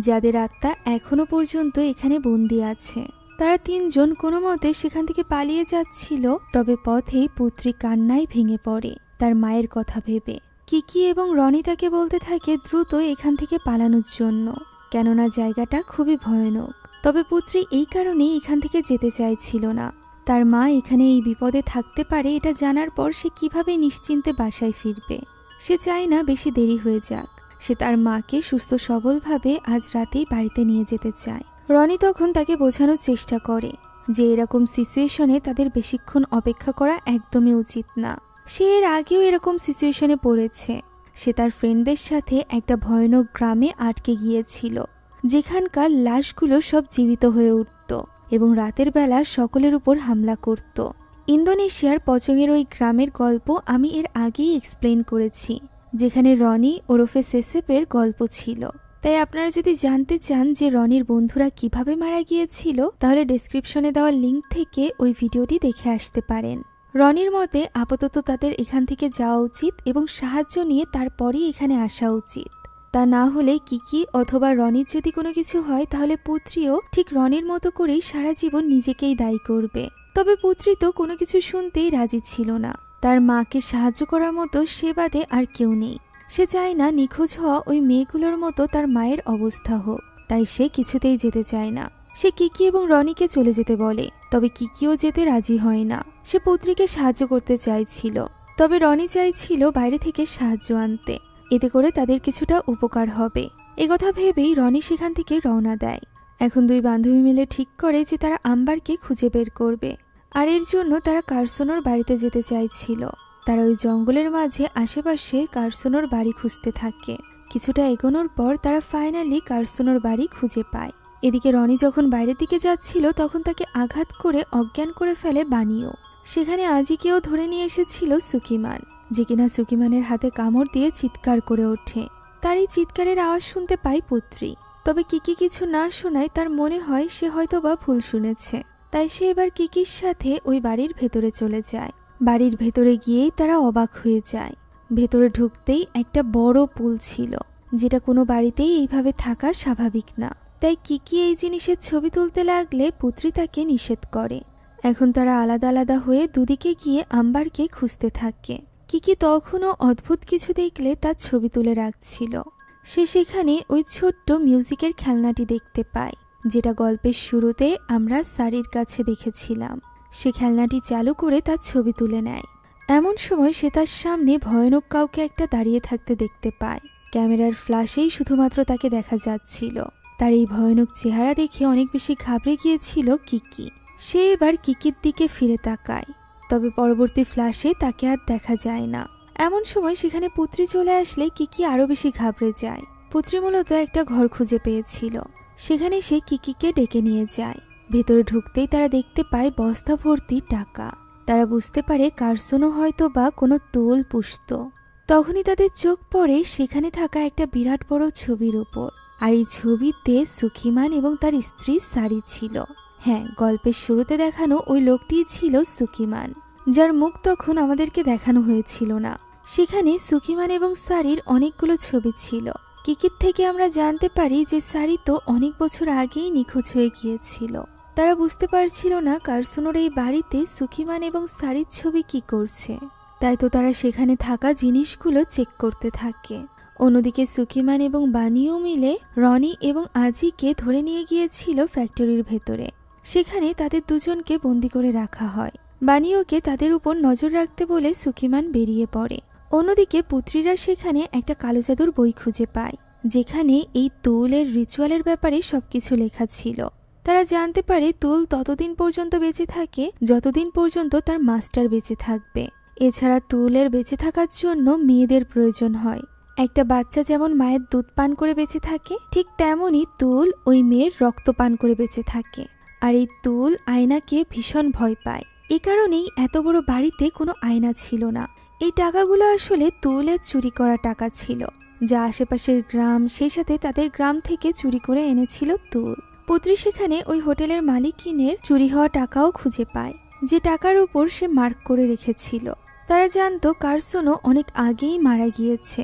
যাদের আত্মা এখনো পর্যন্ত এখানে বন্দি আছে। তারা তিনজন কোনো মতে সেখান থেকে পালিয়ে যাচ্ছিল। তবে পথেই পুত্রী কান্নায় ভেঙে পড়ে তার মায়ের কথা ভেবে। কিকি এবং রনি তাকে বলতে থাকে দ্রুত এখান থেকে পালানোর জন্য, কেননা জায়গাটা খুবই ভয়ানক। তবে পুত্রী এই কারণেই এখান থেকে যেতে চাইছিল না। তার মা এখানে এই বিপদে থাকতে পারে এটা জানার পর সে কিভাবে নিশ্চিন্তে বাসায় ফিরবে। সে চায় না বেশি দেরি হয়ে যাক। সে তার মাকে সুস্থ সবলভাবে আজ রাতেই বাড়িতে নিয়ে যেতে চায়। রনি তখন তাকে বোঝানোর চেষ্টা করে যে এরকম সিচুয়েশনে তাদের বেশিক্ষণ অপেক্ষা করা একদমই উচিত না। সে এর আগেও এরকম সিচুয়েশনে পড়েছে। সে তার ফ্রেন্ডদের সাথে একটা ভয়ানক গ্রামে আটকে গিয়েছিল, যেখানকার লাশগুলো সব জীবিত হয়ে উঠত এবং রাতের বেলা সকলের উপর হামলা করত। ইন্দোনেশিয়ার পচংয়ের ওই গ্রামের গল্প আমি এর আগেই এক্সপ্লেন করেছি, যেখানে রনি ওরফে সেসেপের গল্প ছিল। তাই আপনারা যদি জানতে চান যে রনির বন্ধুরা কিভাবে মারা গিয়েছিল, তাহলে ডেসক্রিপশনে দেওয়া লিঙ্ক থেকে ওই ভিডিওটি দেখে আসতে পারেন। রনির মতে আপাতত তাদের এখান থেকে যাওয়া উচিত এবং সাহায্য নিয়ে তারপরই এখানে আসা উচিত। তা না হলে কিকি অথবা রনির যদি কোনো কিছু হয় তাহলে পুত্রীও ঠিক রনির মতো করেই সারা জীবন নিজেকেই দায়ী করবে। তবে পুত্রী তো কোনো কিছু শুনতেই রাজি ছিল না। তার মাকে সাহায্য করার মতো সে বাদে আর কেউ নেই। সে চায় না নিখোঁজ হওয়া ওই মেয়েগুলোর মতো তার মায়ের অবস্থা হোক, তাই সে কিছুতেই যেতে চায় না। সে কিকি এবং রনিকে চলে যেতে বলে, তবে কিকিও যেতে রাজি হয় না। সে পুত্রীকে সাহায্য করতে চাইছিল, তবে রনি চাইছিল বাইরে থেকে সাহায্য আনতে, এতে করে তাদের কিছুটা উপকার হবে। একথা ভেবেই রনি সেখান থেকে রওনা দেয়। এখন দুই বান্ধবী মিলে ঠিক করে যে তারা আম্বারকে খুঁজে বের করবে, আর এর জন্য তারা কার্সোনোর বাড়িতে যেতে চাইছিল। তারা ওই জঙ্গলের মাঝে আশেপাশে কার্সোনোর বাড়ি খুঁজতে থাকে। কিছুটা এগোনোর পর তারা ফাইনালি কার্সোনোর বাড়ি খুঁজে পায়। এদিকে রনি যখন বাইরের দিকে যাচ্ছিল তখন তাকে আঘাত করে অজ্ঞান করে ফেলে বানিও। সেখানে আজিকেও ধরে নিয়ে এসেছিল সুকিমান, যে কিনা সুকিমানের হাতে কামড় দিয়ে চিৎকার করে ওঠে। তার এই চিৎকারের আওয়াজ শুনতে পায় পুত্রী। তবে কিকি কিছু না শোনায় তার মনে হয় সে হয়তোবা ভুল শুনেছে। তাই সে এবার কিকির সাথে ওই বাড়ির ভেতরে চলে যায়। বাড়ির ভেতরে গিয়েই তারা অবাক হয়ে যায়। ভেতরে ঢুকতেই একটা বড় পুল ছিল, যেটা কোনো বাড়িতেই এইভাবে থাকা স্বাভাবিক না। তাই কিকি এই জিনিসের ছবি তুলতে লাগলে পুত্রী তাকে নিষেধ করে। এখন তারা আলাদা আলাদা হয়ে দুদিকে গিয়ে আম্বারকে খুঁজতে থাকে। কিকি তখনও অদ্ভুত কিছু দেখলে তার ছবি তুলে রাখছিল। সে সেখানে ওই ছোট্ট মিউজিকের খেলনাটি দেখতে পায়, যেটা গল্পের শুরুতে আমরা সারির কাছে দেখেছিলাম। সে খেলনাটি চালু করে তার ছবি তুলে নেয়। এমন সময় সে তার সামনে ভয়ানক কাউকে একটা দাঁড়িয়ে থাকতে দেখতে পায়। ক্যামেরার ফ্ল্যাশেই শুধুমাত্র তাকে দেখা যাচ্ছিল। তার এই ভয়ানক চেহারা দেখে অনেক বেশি ঘাবড়ে গিয়েছিল কিকি। সে এবার কিকির দিকে ফিরে তাকায়, তবে পরবর্তী ফ্ল্যাশে তাকে আর দেখা যায় না। এমন সময় সেখানে পুত্রী চলে আসলে কিকি আরো বেশি ঘাবড়ে যায়। পুত্রী মূলত একটা ঘর খুঁজে পেয়েছিল, সেখানে সে কিকিকে ডেকে নিয়ে যায়। ভেতরে ঢুকতেই তারা দেখতে পায় বস্তা ভর্তি টাকা। তারা বুঝতে পারে কার্সনও হয়তো বা কোনো তুল পুষত। তখনই তাদের চোখ পড়ে সেখানে থাকা একটা বিরাট বড় ছবির উপর। আর এই ছবিতে সুকিমান এবং তার স্ত্রী সারি ছিল। হ্যাঁ, গল্পের শুরুতে দেখানো ওই লোকটিই ছিল সুকিমান, যার মুখ তখন আমাদেরকে দেখানো হয়েছিল না। সেখানে সুকিমান এবং সারির অনেকগুলো ছবি ছিল। কিকির থেকে আমরা জানতে পারি যে সারি তো অনেক বছর আগেই নিখোঁজ হয়ে গিয়েছিল। তারা বুঝতে পারছিল না কার্সনোর এই বাড়িতে সুকিমান এবং সারির ছবি কি করছে, তাই তো তারা সেখানে থাকা জিনিসগুলো চেক করতে থাকে। অন্যদিকে সুকিমান এবং বানিও মিলে রনি এবং আজিকে ধরে নিয়ে গিয়েছিল ফ্যাক্টরির ভেতরে। সেখানে তাদের দুজনকে বন্দি করে রাখা হয়। বানিওকে তাদের উপর নজর রাখতে বলে সুকিমান বেরিয়ে পড়ে। অন্যদিকে পুত্রীরা সেখানে একটা কালো জাদুর বই খুঁজে পায়, যেখানে এই তুলের রিচুয়ালের ব্যাপারে সবকিছু লেখা ছিল। তারা জানতে পারে তুল ততদিন পর্যন্ত বেঁচে থাকে যতদিন পর্যন্ত তার মাস্টার বেঁচে থাকবে। এছাড়া তুলের বেঁচে থাকার জন্য মেয়েদের প্রয়োজন হয়। একটা বাচ্চা যেমন মায়ের দুধ পান করে বেঁচে থাকে, ঠিক তেমনই তুল ওই মেয়ের রক্ত পান করে বেঁচে থাকে। আর এই তুল আয়নাকে ভীষণ ভয় পায়। এই কারণেই এত বড় বাড়িতে কোনো আয়না ছিল না। এই টাকাগুলো আসলে তুলের চুরি করা টাকা ছিল, যা আশেপাশের গ্রাম, সেই সাথে তাদের গ্রাম থেকে চুরি করে এনেছিল তুল। পুত্রী সেখানে ওই হোটেলের মালিকিনের চুরি হওয়া টাকাও খুঁজে পায়, যে টাকার উপর সে মার্ক করে রেখেছিল। তারা জানতো কার্সনও অনেক আগেই মারা গিয়েছে।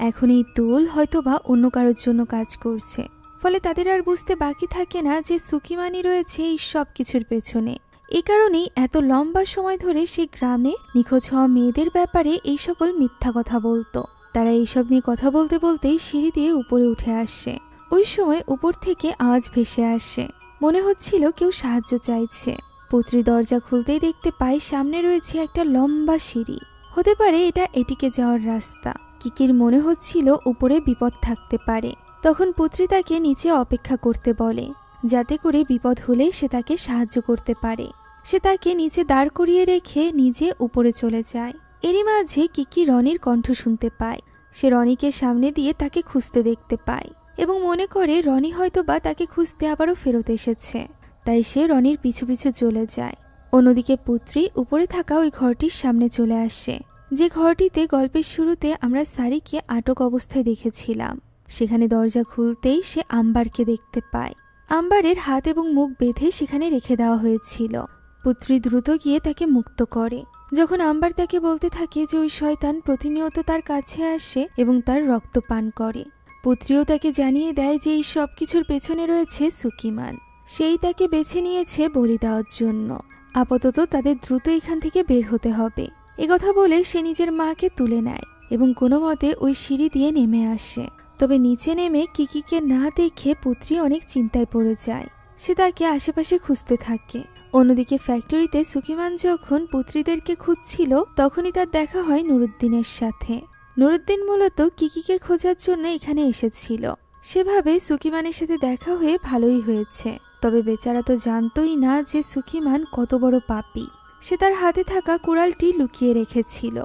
এখন এই তুল হয়তোবা অন্য কারোর জন্য কাজ করছে। ফলে তাদের আর বুঝতে বাকি থাকে না যে সুকিমানি রয়েছে এই সব কিছুর পেছনে। এই কারণেই এত লম্বা সময় ধরে সেই গ্রামে নিখোঁজ হওয়া মেয়েদের ব্যাপারে এই সকল মিথ্যা কথা বলতো। তারা এইসব নিয়ে কথা বলতে বলতেই সিঁড়ি দিয়ে উপরে উঠে আসে। ওই সময় উপর থেকে আওয়াজ ভেসে আসে, মনে হচ্ছিল কেউ সাহায্য চাইছে। পুত্রী দরজা খুলতেই দেখতে পায় সামনে রয়েছে একটা লম্বা সিঁড়ি। হতে পারে এটা এটিকে যাওয়ার রাস্তা। কিকির মনে হচ্ছিল উপরে বিপদ থাকতে পারে। তখন পুত্রী তাকে নিচে অপেক্ষা করতে বলে, যাতে করে বিপদ হলে সে তাকে সাহায্য করতে পারে। সে তাকে নিচে দাঁড় করিয়ে রেখে নিজে উপরে চলে যায়। এরই মাঝে কিকি রনির কণ্ঠ শুনতে পায়। সে রনিকে সামনে দিয়ে তাকে খুঁজতে দেখতে পায় এবং মনে করে রনি হয়তোবা তাকে খুঁজতে আবারও ফেরত এসেছে, তাই সে রনির পিছু পিছু চলে যায়। অন্যদিকে পুত্রী উপরে থাকা ওই ঘরটির সামনে চলে আসে, যে ঘরটিতে গল্পের শুরুতে আমরা সারিকে আটক অবস্থায় দেখেছিলাম। সেখানে দরজা খুলতেই সে আম্বারকে দেখতে পায়। আম্বারের হাত এবং মুখ বেঁধে সেখানে রেখে দেওয়া হয়েছিল। পুত্রী দ্রুত গিয়ে তাকে মুক্ত করে। যখন আম্বার তাকে বলতে থাকে যে ওই শয়তান প্রতিনিয়ত তার কাছে আসে এবং তার রক্ত পান করে, পুত্রীও তাকে জানিয়ে দেয় যে এই সব কিছুর পেছনে রয়েছে সুকিমান। সেই তাকে বেছে নিয়েছে বলি দেওয়ার জন্য। আপাতত তাদের দ্রুত এখান থেকে বের হতে হবে। একথা বলে সে নিজের মাকে তুলে নেয় এবং কোনো মতে ওই সিঁড়ি দিয়ে নেমে আসে। তবে নিচে নেমে কিকিকে না দেখে পুত্রী অনেক চিন্তায় পড়ে যায়। সে তাকে আশেপাশে খুঁজতে থাকে। অন্যদিকে ফ্যাক্টরিতে সুকিমান যখন পুত্রীদেরকে খুঁজছিল, তখনই তার দেখা হয় নুরুদ্দিনের সাথে। নুরুদ্দিন মূলত কিকিকে খোঁজার জন্য এখানে এসেছিল। সেভাবে সুকিমানের সাথে দেখা হয়ে ভালোই হয়েছে। তবে বেচারা তো জানতোই না যে সুকিমান কত বড় পাপী। সে তার হাতে থাকা কুড়ালটি লুকিয়ে রেখেছিল,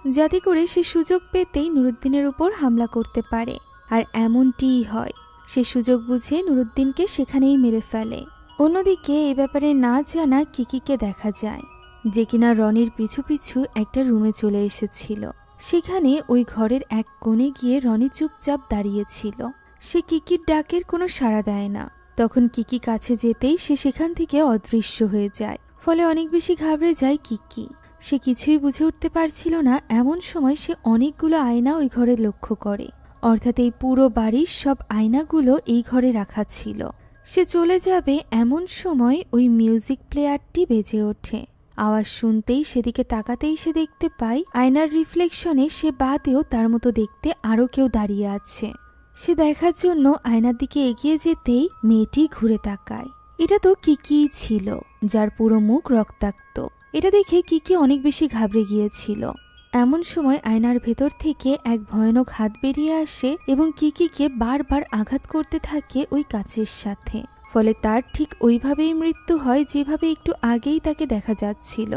যাতে করে সে সুযোগ পেতেই নুরুদ্দিনের উপর হামলা করতে পারে। আর এমনটিই হয়। সে সুযোগ বুঝে নুরুদ্দিনকে সেখানেই মেরে ফেলে। অন্যদিকে এই ব্যাপারে না জানা কিকিকে দেখা যায়, যে কিনা রনির পিছু পিছু একটা রুমে চলে এসেছিল। সেখানে ওই ঘরের এক কোণে গিয়ে রনি চুপচাপ দাঁড়িয়েছিল। সে কিকির ডাকের কোনো সাড়া দেয় না। তখন কিকি কাছে যেতেই সে সেখান থেকে অদৃশ্য হয়ে যায়। ফলে অনেক বেশি ঘাবড়ে যায় কিকি। সে কিছুই বুঝে উঠতে পারছিল না। এমন সময় সে অনেকগুলো আয়না ওই ঘরে লক্ষ্য করে, অর্থাৎ এই পুরো বাড়ির সব আয়নাগুলো এই ঘরে রাখা ছিল। সে চলে যাবে এমন সময় ওই মিউজিক প্লেয়ারটি বেজে ওঠে। আওয়াজ শুনতেই সেদিকে তাকাতেই সে দেখতে পায় আয়নার রিফ্লেকশনে সে বাদেও তার মতো দেখতে আরো কেউ দাঁড়িয়ে আছে। সে দেখার জন্য আয়নার দিকে এগিয়ে যেতেই মেয়েটি ঘুরে তাকায়। এটা তো কিকি ছিল, যার পুরো মুখ রক্তাক্ত। এটা দেখে কিকি অনেক বেশি ঘাবড়ে গিয়েছিল। এমন সময় আয়নার ভেতর থেকে এক ভয়ানক হাত বেরিয়ে আসে এবং কিকিকে বারবার আঘাত করতে থাকে ওই কাচের সাথে। ফলে তার ঠিক ওইভাবেই মৃত্যু হয় যেভাবে একটু আগেই তাকে দেখা যাচ্ছিল।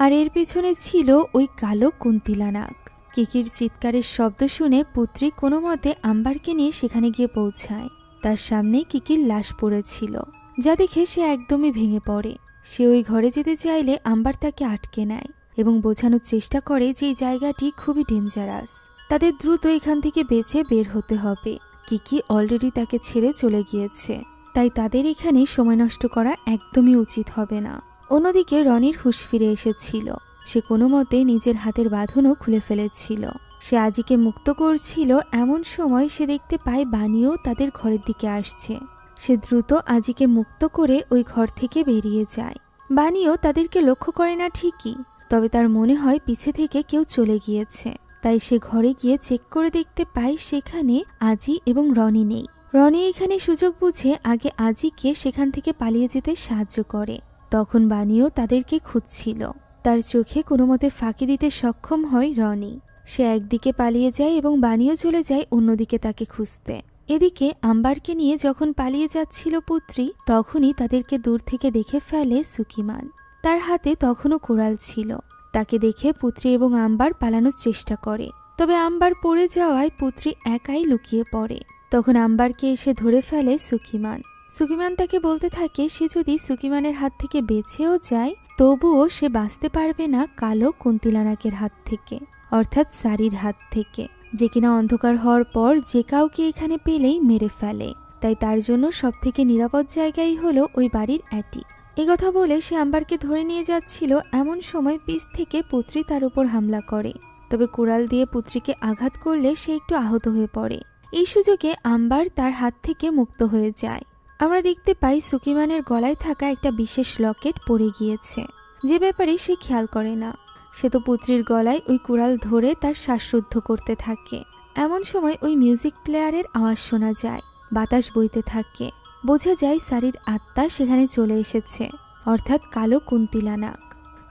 আর এর পেছনে ছিল ওই কালো কুন্তিলা নাগ। কিকির চিৎকারের শব্দ শুনে পুত্রী কোনো মতে আম্বারকে নিয়ে সেখানে গিয়ে পৌঁছায়। তার সামনে কিকির লাশ পড়েছিল, যা দেখে সে একদমই ভেঙে পড়ে। সে ওই ঘরে যেতে চাইলে আম্বার তাকে আটকে নেয় এবং বোঝানোর চেষ্টা করে যে এই জায়গাটি খুবই ডেঞ্জারাস, তাদের দ্রুত এখান থেকে বেঁচে বের হতে হবে। কিকি অলরেডি তাকে ছেড়ে চলে গিয়েছে, তাই তাদের এখানে সময় নষ্ট করা একদমই উচিত হবে না। অন্যদিকে রনির হুঁশ ফিরে এসেছিল। সে কোনো মতে নিজের হাতের বাঁধনও খুলে ফেলেছিল। সে আজিকে মুক্ত করছিল। এমন সময় সে দেখতে পায় বানিও তাদের ঘরের দিকে আসছে। সে দ্রুত আজিকে মুক্ত করে ওই ঘর থেকে বেরিয়ে যায়। বানিও তাদেরকে লক্ষ্য করে না ঠিকই, তবে তার মনে হয় পিছে থেকে কেউ চলে গিয়েছে। তাই সে ঘরে গিয়ে চেক করে দেখতে পায় সেখানে আজি এবং রনি নেই। রনি এখানে সুযোগ বুঝে আগে আজিকে সেখান থেকে পালিয়ে যেতে সাহায্য করে। তখন বানিও তাদেরকে খুঁজছিল। তার চোখে কোনো মতে ফাঁকি দিতে সক্ষম হয় রনি। সে একদিকে পালিয়ে যায় এবং বানিও চলে যায় অন্যদিকে তাকে খুঁজতে। এদিকে আম্বারকে নিয়ে যখন পালিয়ে যাচ্ছিল পুত্রী, তখনই তাদেরকে দূর থেকে দেখে ফেলে সুকিমান। তার হাতে তখনও কোড়াল ছিল। তাকে দেখে পুত্রী এবং আম্বার পালানোর চেষ্টা করে, তবে আম্বার পড়ে যাওয়ায় পুত্রী একাই লুকিয়ে পড়ে। তখন আম্বারকে এসে ধরে ফেলে সুকিমান। সুকিমান তাকে বলতে থাকে সে যদি সুকিমানের হাত থেকে বেঁচেও যায় তবুও সে বাঁচতে পারবে না কালো কুন্তিলা নাগের হাত থেকে, অর্থাৎ সারির হাত থেকে, যে কিনা অন্ধকার হওয়ার পর যে কাউকে এখানে পেলেই মেরে ফেলে। তাই তার জন্য সবথেকে নিরাপদ জায়গাই হলো ওই বাড়ির অ্যাটিক। এই কথা বলে সে আম্বারকে ধরে নিয়ে যাচ্ছিল। এমন সময় পিছ থেকে পুত্রী তার উপর হামলা করে, তবে কুড়াল দিয়ে পুত্রীকে আঘাত করলে সে একটু আহত হয়ে পড়ে। এই সুযোগে আম্বার তার হাত থেকে মুক্ত হয়ে যায়। আমরা দেখতে পাই সুকিমানের গলায় থাকা একটা বিশেষ লকেট পড়ে গিয়েছে, যে ব্যাপারে সে খেয়াল করে না। সে তো পুত্রীর গলায় ওই কুড়াল ধরে তার শ্বাসরুদ্ধ করতে থাকে। এমন সময় ওই মিউজিক প্লেয়ারের আওয়াজ শোনা যায়, বাতাস বইতে থাকে। বোঝা যায় সারির আত্মা সেখানে চলে এসেছে, অর্থাৎ কালো কুন্তিলা নাগ।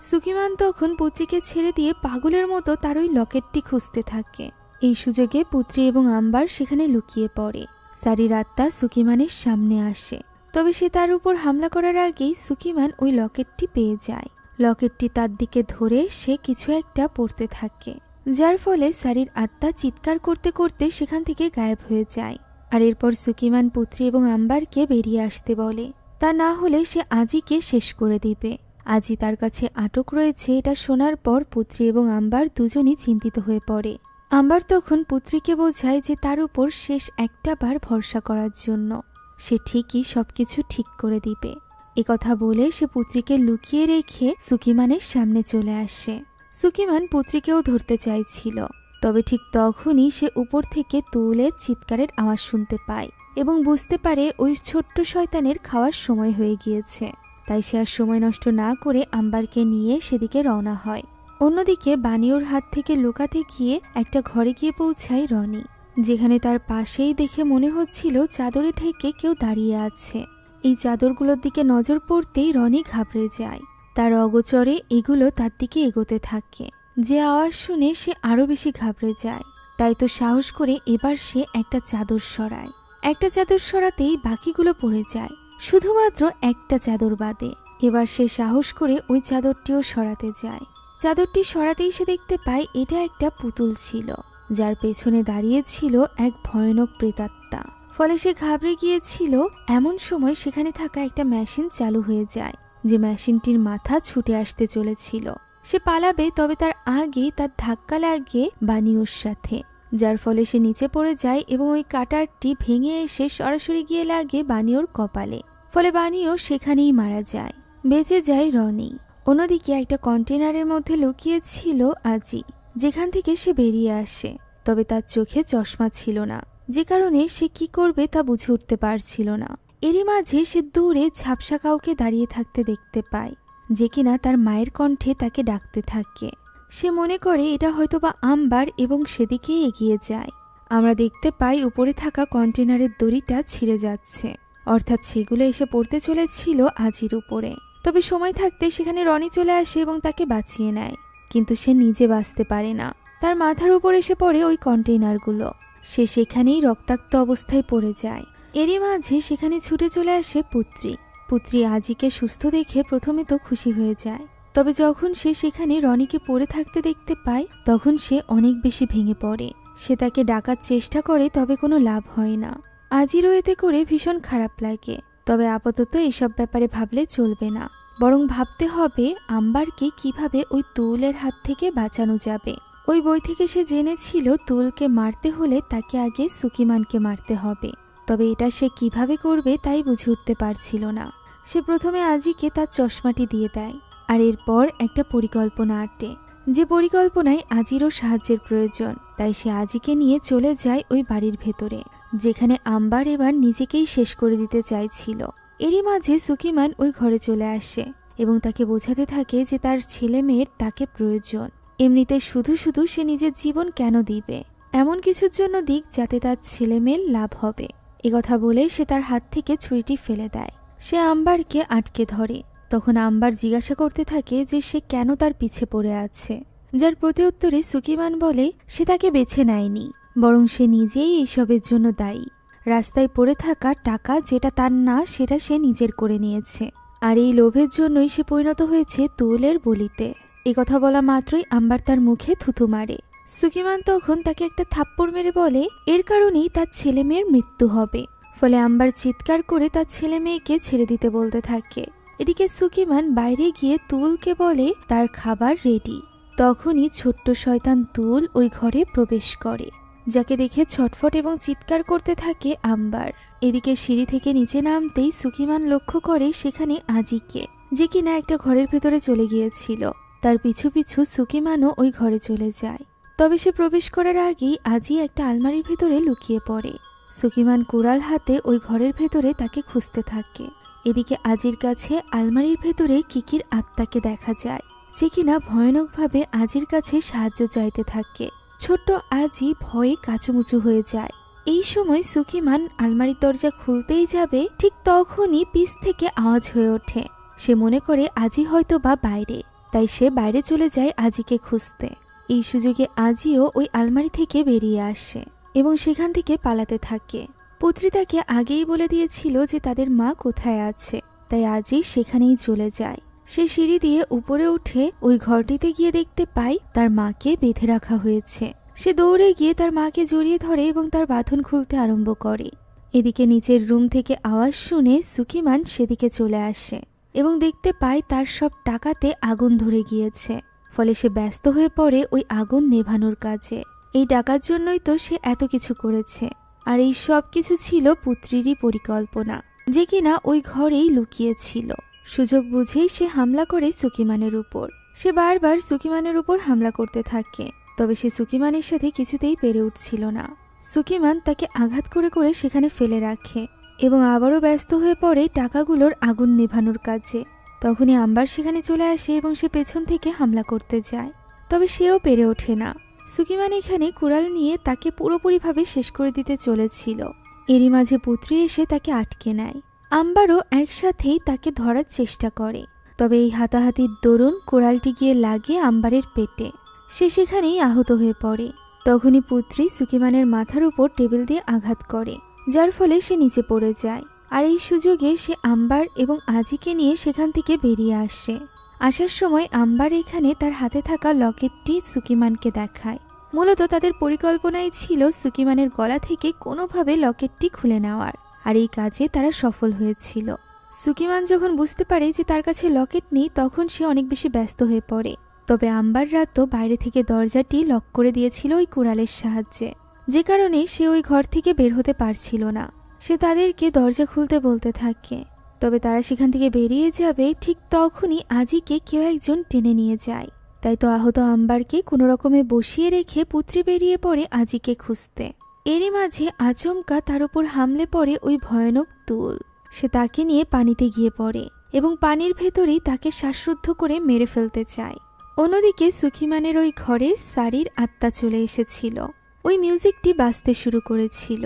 সুকিমান তখন পুত্রীকে ছেড়ে দিয়ে পাগলের মতো তার ওই লকেটটি খুঁজতে থাকে। এই সুযোগে পুত্রী এবং আম্বার সেখানে লুকিয়ে পড়ে। সারির আত্মা সুকিমানের সামনে আসে, তবে সে তার উপর হামলা করার আগেই সুকিমান ওই লকেটটি পেয়ে যায়। লকেটটি তার দিকে ধরে সে কিছু একটা পড়তে থাকে, যার ফলে সারির আত্মা চিৎকার করতে করতে সেখান থেকে গায়েব হয়ে যায়। আর এরপর সুকিমান পুত্রী এবং আম্বারকে বেরিয়ে আসতে বলে, তা না হলে সে আজিকে শেষ করে দিবে। আজি তার কাছে আটক রয়েছে এটা শোনার পর পুত্রী এবং আম্বার দুজনই চিন্তিত হয়ে পড়ে। আম্বার তখন পুত্রীকে বোঝায় যে তার উপর শেষ একটা বার ভরসা করার জন্য সে ঠিকই সবকিছু ঠিক করে দিবে। একথা বলে সে পুত্রীকে লুকিয়ে রেখে সুকিমানের সামনে চলে আসে। সুকিমান পুত্রীকেও ধরতে চাইছিল, তবে ঠিক তখনই সে উপর থেকে তুলের চিৎকারের আওয়াজ শুনতে পায় এবং বুঝতে পারে ওই ছোট্ট শয়তানের খাওয়ার সময় হয়ে গিয়েছে। তাই সে আর সময় নষ্ট না করে আম্বারকে নিয়ে সেদিকে রওনা হয়। অন্যদিকে বানিওর হাত থেকে লুকাতে গিয়ে একটা ঘরে গিয়ে পৌঁছায় রনি, যেখানে তার পাশেই দেখে মনে হচ্ছিল চাদরে ঢেকে কেউ দাঁড়িয়ে আছে। এই চাদরগুলোর দিকে নজর পড়তেই রনি ঘাবড়ে যায়। তার অগোচরে এগুলো তার দিকে এগোতে থাকে। যে আওয়াজ শুনে সে আরো বেশি ঘাবড়ে যায়। তাই তো সাহস করে এবার সে একটা চাদর সরায়। একটা চাদর সরাতেই বাকিগুলো পড়ে যায়, শুধুমাত্র একটা চাদর বাদে। এবার সে সাহস করে ওই চাদরটিও সরাতে যায়। চাদরটি সরাতেই সে দেখতে পায় এটা একটা পুতুল ছিল, যার পেছনে দাঁড়িয়ে ছিল এক ভয়ানক প্রেতাত্মা। ফলে সে ঘাবড়ে গিয়েছিল। এমন সময় সেখানে থাকা একটা মেশিন চালু হয়ে যায়, যে মেশিনটির মাথা ছুটে আসতে চলেছিল। সে পালাবে, তবে তার আগেই তার ধাক্কা লাগে বানিওর সাথে, যার ফলে সে নিচে পড়ে যায় এবং ওই কাটারটি ভেঙে এসে সরাসরি গিয়ে লাগে বানিওর কপালে। ফলে বানিও সেখানেই মারা যায়। বেঁচে যায় রনি। অন্যদিকে একটা কন্টেনারের মধ্যে লুকিয়ে ছিল আজি, যেখান থেকে সে বেরিয়ে আসে। তবে তার চোখে চশমা ছিল না, যে কারণে সে কি করবে তা বুঝে উঠতে পারছিল না। এরই মাঝে সে দূরে ঝাপসা কাউকে দাঁড়িয়ে থাকতে দেখতে পায়, যে কিনা তার মায়ের কণ্ঠে তাকে ডাকতে থাকে। সে মনে করে এটা হয়তোবা আম্বার এবং সেদিকে এগিয়ে যায়। আমরা দেখতে পাই উপরে থাকা কন্টেনারের দড়িটা ছিঁড়ে যাচ্ছে, অর্থাৎ সেগুলো এসে পড়তে চলেছিল আজির উপরে। তবে সময় থাকতে সেখানে রনি চলে আসে এবং তাকে বাঁচিয়ে নেয়। কিন্তু সে নিজে বাঁচতে পারে না। তার মাথার উপর এসে পড়ে ওই কন্টেইনারগুলো। সে সেখানেই রক্তাক্ত অবস্থায় পড়ে যায়। এরই মাঝে সেখানে ছুটে চলে আসে পুত্রী। পুত্রী আজিকে সুস্থ দেখে প্রথমে তো খুশি হয়ে যায়, তবে যখন সে সেখানে রনিকে পড়ে থাকতে দেখতে পায় তখন সে অনেক বেশি ভেঙে পড়ে। সে তাকে ডাকার চেষ্টা করে, তবে কোনো লাভ হয় না। আজিরও এতে করে ভীষণ খারাপ লাগে। তবে আপাতত এসব ব্যাপারে ভাবলে চলবে না, বরং ভাবতে হবে আম্বারকে কিভাবে ওই তুলের হাত থেকে বাঁচানো যাবে। ওই বই থেকে সে জেনেছিল তুলকে মারতে হলে তাকে আগে সুকিমানকে মারতে হবে, তবে এটা সে কিভাবে করবে তাই বুঝে উঠতে পারছিল না। সে প্রথমে আজিকে তার চশমাটি দিয়ে দেয়, আর এরপর একটা পরিকল্পনা আঁটে, যে পরিকল্পনায় আজিরও সাহায্যের প্রয়োজন। তাই সে আজিকে নিয়ে চলে যায় ওই বাড়ির ভেতরে, যেখানে আম্বার এবার নিজেকেই শেষ করে দিতে চাইছিল। এরই মাঝে সুকিমান ওই ঘরে চলে আসে এবং তাকে বোঝাতে থাকে যে তার ছেলে মেয়ের তাকে প্রয়োজন। এমনিতে শুধু শুধু সে নিজের জীবন কেন দিবে, এমন কিছুর জন্য দিক যাতে তার ছেলে মেয়ের লাভ হবে। একথা বলে সে তার হাত থেকে ছুরিটি ফেলে দেয়। সে আম্বারকে আটকে ধরে। তখন আম্বার জিজ্ঞাসা করতে থাকে যে সে কেন তার পিছে পড়ে আছে, যার প্রতি উত্তরে সুকিমান বলে সে তাকে বেছে নেয়নি, বরং সে নিজেই এইসবের জন্য দায়ী। রাস্তায় পড়ে থাকা টাকা যেটা তার না সেটা সে নিজের করে নিয়েছে, আর এই লোভের জন্যই সে পরিণত হয়েছে তুলের বলিতে। একথা বলা মাত্রই আম্বার তার মুখে থুথু মারে। সুকিমান তখন তাকে একটা থাপ্পড় মেরে বলে এর কারণেই তার ছেলে মেয়ের মৃত্যু হবে। ফলে আম্বার চিৎকার করে তার ছেলে মেয়েকে ছেড়ে দিতে বলতে থাকে। এদিকে সুকিমান বাইরে গিয়ে তুলকে বলে তার খাবার রেডি। তখনই ছোট্ট শয়তান তুল ওই ঘরে প্রবেশ করে, যাকে দেখে ছটফট এবং চিৎকার করতে থাকে আম্বার। এদিকে সিঁড়ি থেকে নিচে নামতেই সুকিমান লক্ষ্য করে সেখানে আজিকে, যে কিনা একটা ঘরের ভেতরে চলে গিয়েছিল। তার পিছু পিছু সুকিমানও ওই ঘরে চলে যায়। তবে সে প্রবেশ করার আগেই আজি একটা আলমারির ভেতরে লুকিয়ে পড়ে। সুকিমান কুড়াল হাতে ওই ঘরের ভেতরে তাকে খুঁজতে থাকে। এদিকে আজির কাছে আলমারির ভেতরে কিকির আত্মাকে দেখা যায়, যে কিনা ভয়ানকভাবে আজির কাছে সাহায্য চাইতে থাকে। ছোট্ট আজি ভয়ে কাচুমুচু হয়ে যায়। এই সময় সুকিমান আলমারির দরজা খুলতেই যাবে, ঠিক তখনই পিছ থেকে আওয়াজ হয়ে ওঠে। সে মনে করে আজি হয়তো বা বাইরে, তাই সে বাইরে চলে যায় আজিকে খুঁজতে। এই সুযোগে আজিও ওই আলমারি থেকে বেরিয়ে আসে এবং সেখান থেকে পালাতে থাকে। পুত্রী তাকে আগেই বলে দিয়েছিল যে তাদের মা কোথায় আছে, তাই আজি সেখানেই চলে যায়। সে সিঁড়ি দিয়ে উপরে উঠে ওই ঘরটিতে গিয়ে দেখতে পায় তার মাকে বেঁধে রাখা হয়েছে। সে দৌড়ে গিয়ে তার মাকে জড়িয়ে ধরে এবং তার বাঁধন খুলতে আরম্ভ করে। এদিকে নিচের রুম থেকে আওয়াজ শুনে সুকিমান সেদিকে চলে আসে এবং দেখতে পায় তার সব টাকাতে আগুন ধরে গিয়েছে। ফলে সে ব্যস্ত হয়ে পড়ে ওই আগুন নেভানোর কাজে। এই টাকার জন্যই তো সে এত কিছু করেছে, আর এই সব কিছু ছিল পুত্রীরই পরিকল্পনা, যে কিনা ওই ঘরেই লুকিয়েছিল। সুযোগ বুঝেই সে হামলা করে সুকিমানের উপর। সে বারবার সুকিমানের উপর হামলা করতে থাকে, তবে সে সুকিমানের সাথে কিছুতেই পেরে উঠছিল না। সুকিমান তাকে আঘাত করে করে সেখানে ফেলে রাখে এবং আবারও ব্যস্ত হয়ে পড়ে টাকাগুলোর আগুন নেভানোর কাজে। তখনই আম্বার সেখানে চলে আসে এবং সে পেছন থেকে হামলা করতে যায়, তবে সেও পেরে ওঠে না। সুকিমান এখানে কুড়াল নিয়ে তাকে পুরোপুরিভাবে শেষ করে দিতে চলেছিল। এরই মাঝে পুত্রী এসে তাকে আটকে নেয়। আম্বারও একসাথেই তাকে ধরার চেষ্টা করে, তবে এই হাতাহাতির দরুন কুড়ালটি গিয়ে লাগে আম্বারের পেটে। সে সেখানেই আহত হয়ে পড়ে। তখনই পুত্রী সুকিমানের মাথার উপর টেবিল দিয়ে আঘাত করে, যার ফলে সে নিচে পড়ে যায়। আর এই সুযোগে সে আম্বার এবং আজিকে নিয়ে সেখান থেকে বেরিয়ে আসে। আসার সময় আম্বার এখানে তার হাতে থাকা লকেটটি সুকিমানকে দেখায়। মূলত তাদের পরিকল্পনাই ছিল সুকিমানের গলা থেকে কোনোভাবে লকেটটি খুলে নেওয়ার, আর এই কাজে তারা সফল হয়েছিল। সুকিমান যখন বুঝতে পারে যে তার কাছে লকেট নেই, তখন সে অনেক বেশি ব্যস্ত হয়ে পড়ে। তবে আম্বার রাতও বাইরে থেকে দরজাটি লক করে দিয়েছিল ওই কুড়ালের সাহায্যে, যে কারণে সে ওই ঘর থেকে বের হতে পারছিল না। সে তাদেরকে দরজা খুলতে বলতে থাকে, তবে তারা সেখান থেকে বেরিয়ে যাবে ঠিক তখনই আজিকে কেউ একজন টেনে নিয়ে যায়। তাই তো আহত আম্বারকে কোনো রকমে বসিয়ে রেখে পুত্রী বেরিয়ে পড়ে আজিকে খুঁজতে। এরই মাঝে আচমকা তার উপর হামলে পড়ে ওই ভয়ানক তুল। সে তাকে নিয়ে পানিতে গিয়ে পড়ে এবং পানির ভেতরেই তাকে শ্বাসরুদ্ধ করে মেরে ফেলতে চায়। অন্যদিকে সুকিমানের ওই ঘরে সারির আত্মা চলে এসেছিল। ওই মিউজিকটি বাজতে শুরু করেছিল,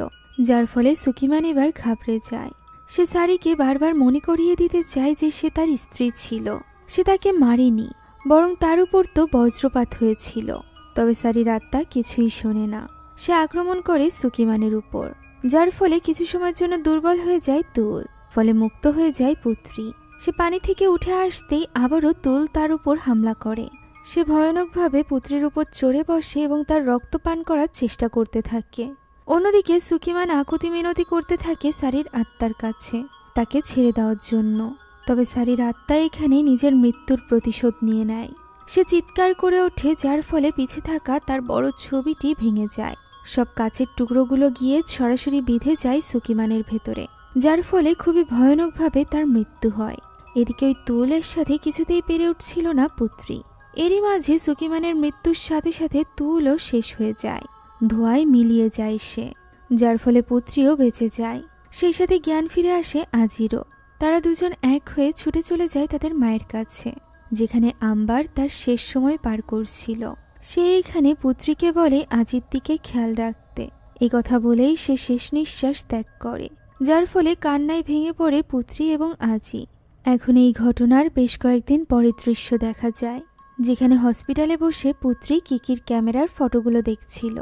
যার ফলে সুকিমান এবার ঘাবড়ে যায়। সে সারিকে বারবার মনে করিয়ে দিতে চায় যে সে তার স্ত্রী ছিল, সে তাকে মারেনি, বরং তার উপর তো বজ্রপাত হয়েছিল। তবে সারির আত্মা কিছুই শোনে না। সে আক্রমণ করে সুকিমানের উপর, যার ফলে কিছু সময়ের জন্য দুর্বল হয়ে যায় তুল। ফলে মুক্ত হয়ে যায় পুত্রী। সে পানি থেকে উঠে আসতেই আবারও তুল তার উপর হামলা করে। সে ভয়ানকভাবে পুত্রীর উপর চড়ে বসে এবং তার রক্ত পান করার চেষ্টা করতে থাকে। অন্যদিকে সুকিমান আকুতি মিনতি করতে থাকে সারির আত্মার কাছে তাকে ছেড়ে দেওয়ার জন্য। তবে সারির আত্মা এখানে নিজের মৃত্যুর প্রতিশোধ নিয়ে নেয়। সে চিৎকার করে ওঠে, যার ফলে পিছে থাকা তার বড় ছবিটি ভেঙে যায়। সব কাচের টুকরোগুলো গিয়ে সরাসরি বিঁধে যায় সুকিমানের ভেতরে, যার ফলে খুবই ভয়ানকভাবে তার মৃত্যু হয়। এদিকে ওই তুলের সাথে কিছুতেই পেরে উঠছিল না পুত্রী। এরই মাঝে সুকিমানের মৃত্যুর সাথে সাথে তুলও শেষ হয়ে যায়, ধোঁয়ায় মিলিয়ে যায় সে, যার ফলে পুত্রীও বেঁচে যায়। সেই সাথে জ্ঞান ফিরে আসে আজিরও। তারা দুজন এক হয়ে ছুটে চলে যায় তাদের মায়ের কাছে, যেখানে আম্বার তার শেষ সময় পার করছিল। সে এখানে পুত্রীকে বলে আজির দিকে খেয়াল রাখতে। এই কথা বলেই সে শেষ নিঃশ্বাস ত্যাগ করে, যার ফলে কান্নায় ভেঙে পড়ে পুত্রী এবং আজি। এখন এই ঘটনার বেশ কয়েকদিন পরের দৃশ্য দেখা যায়, যেখানে হসপিটালে বসে পুত্রী কিকির ক্যামেরার ফটোগুলো দেখছিল।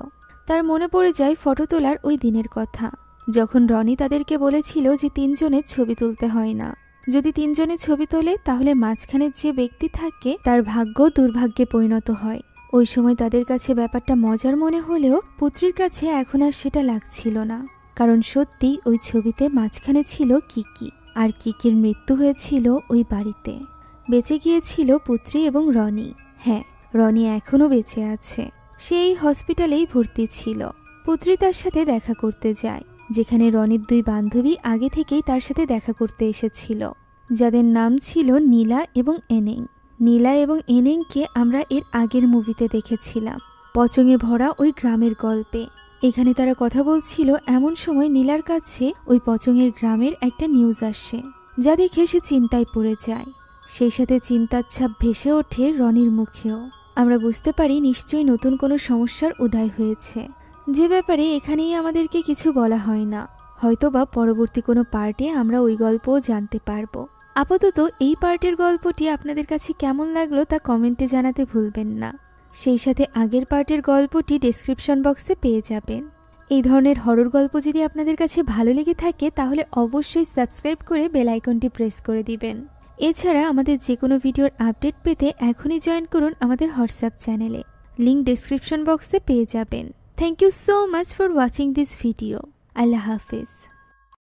তার মনে পড়ে যায় ফটো তোলার ওই দিনের কথা, যখন রনি তাদেরকে বলেছিল যে 3 জনের ছবি তুলতে হয় না। যদি 3 জনের ছবি তোলে তাহলে মাঝখানে যে ব্যক্তি থাকে তার ভাগ্য দুর্ভাগ্যে পরিণত হয়। ওই সময় তাদের কাছে ব্যাপারটা মজার মনে হলেও পুত্রীর কাছে এখন আর সেটা লাগছিল না, কারণ সত্যি ওই ছবিতে মাঝখানে ছিল কিকি, আর কিকির মৃত্যু হয়েছিল ওই বাড়িতে। বেঁচে গিয়েছিল পুত্রী এবং রনি। হ্যাঁ, রনি এখনও বেঁচে আছে। সে এই হসপিটালেই ভর্তি ছিল। পুত্রী তার সাথে দেখা করতে যায়, যেখানে রনির 2 বান্ধবী আগে থেকেই তার সাথে দেখা করতে এসেছিল, যাদের নাম ছিল নীলা এবং এনেং। নীলা এবং এনেংকে আমরা এর আগের মুভিতে দেখেছিলাম, পচঙে ভরা ওই গ্রামের গল্পে। এখানে তারা কথা বলছিল, এমন সময় নীলার কাছে ওই পচঙের গ্রামের একটা নিউজ আসে, যা দেখে সে চিন্তায় পড়ে যায়। সেই সাথে চিন্তার ছাপ ভেসে ওঠে রনির মুখেও। আমরা বুঝতে পারি নিশ্চয়ই নতুন কোনো সমস্যার উদয় হয়েছে, যে ব্যাপারে এখানেই আমাদেরকে কিছু বলা হয় না। হয়তোবা পরবর্তী কোনো পার্টে আমরা ওই গল্পও জানতে পারবো। আপাতত এই পার্টের গল্পটি আপনাদের কাছে কেমন লাগলো তা কমেন্টে জানাতে ভুলবেন না। সেই সাথে আগের পার্টের গল্পটি ডেসক্রিপশন বক্সে পেয়ে যাবেন। এই ধরনের হরর গল্প যদি আপনাদের কাছে ভালো লেগে থাকে তাহলে অবশ্যই সাবস্ক্রাইব করে বেল আইকনটি প্রেস করে দিবেন। এছাড়া আমাদের যে কোনো ভিডিওর আপডেট পেতে এখনই জয়েন করুন আমাদের হোয়াটসঅ্যাপ চ্যানেলে, লিংক ডেসক্রিপশন বক্সে পেয়ে যাবেন। Thank you so much for watching this video. Allah Hafiz.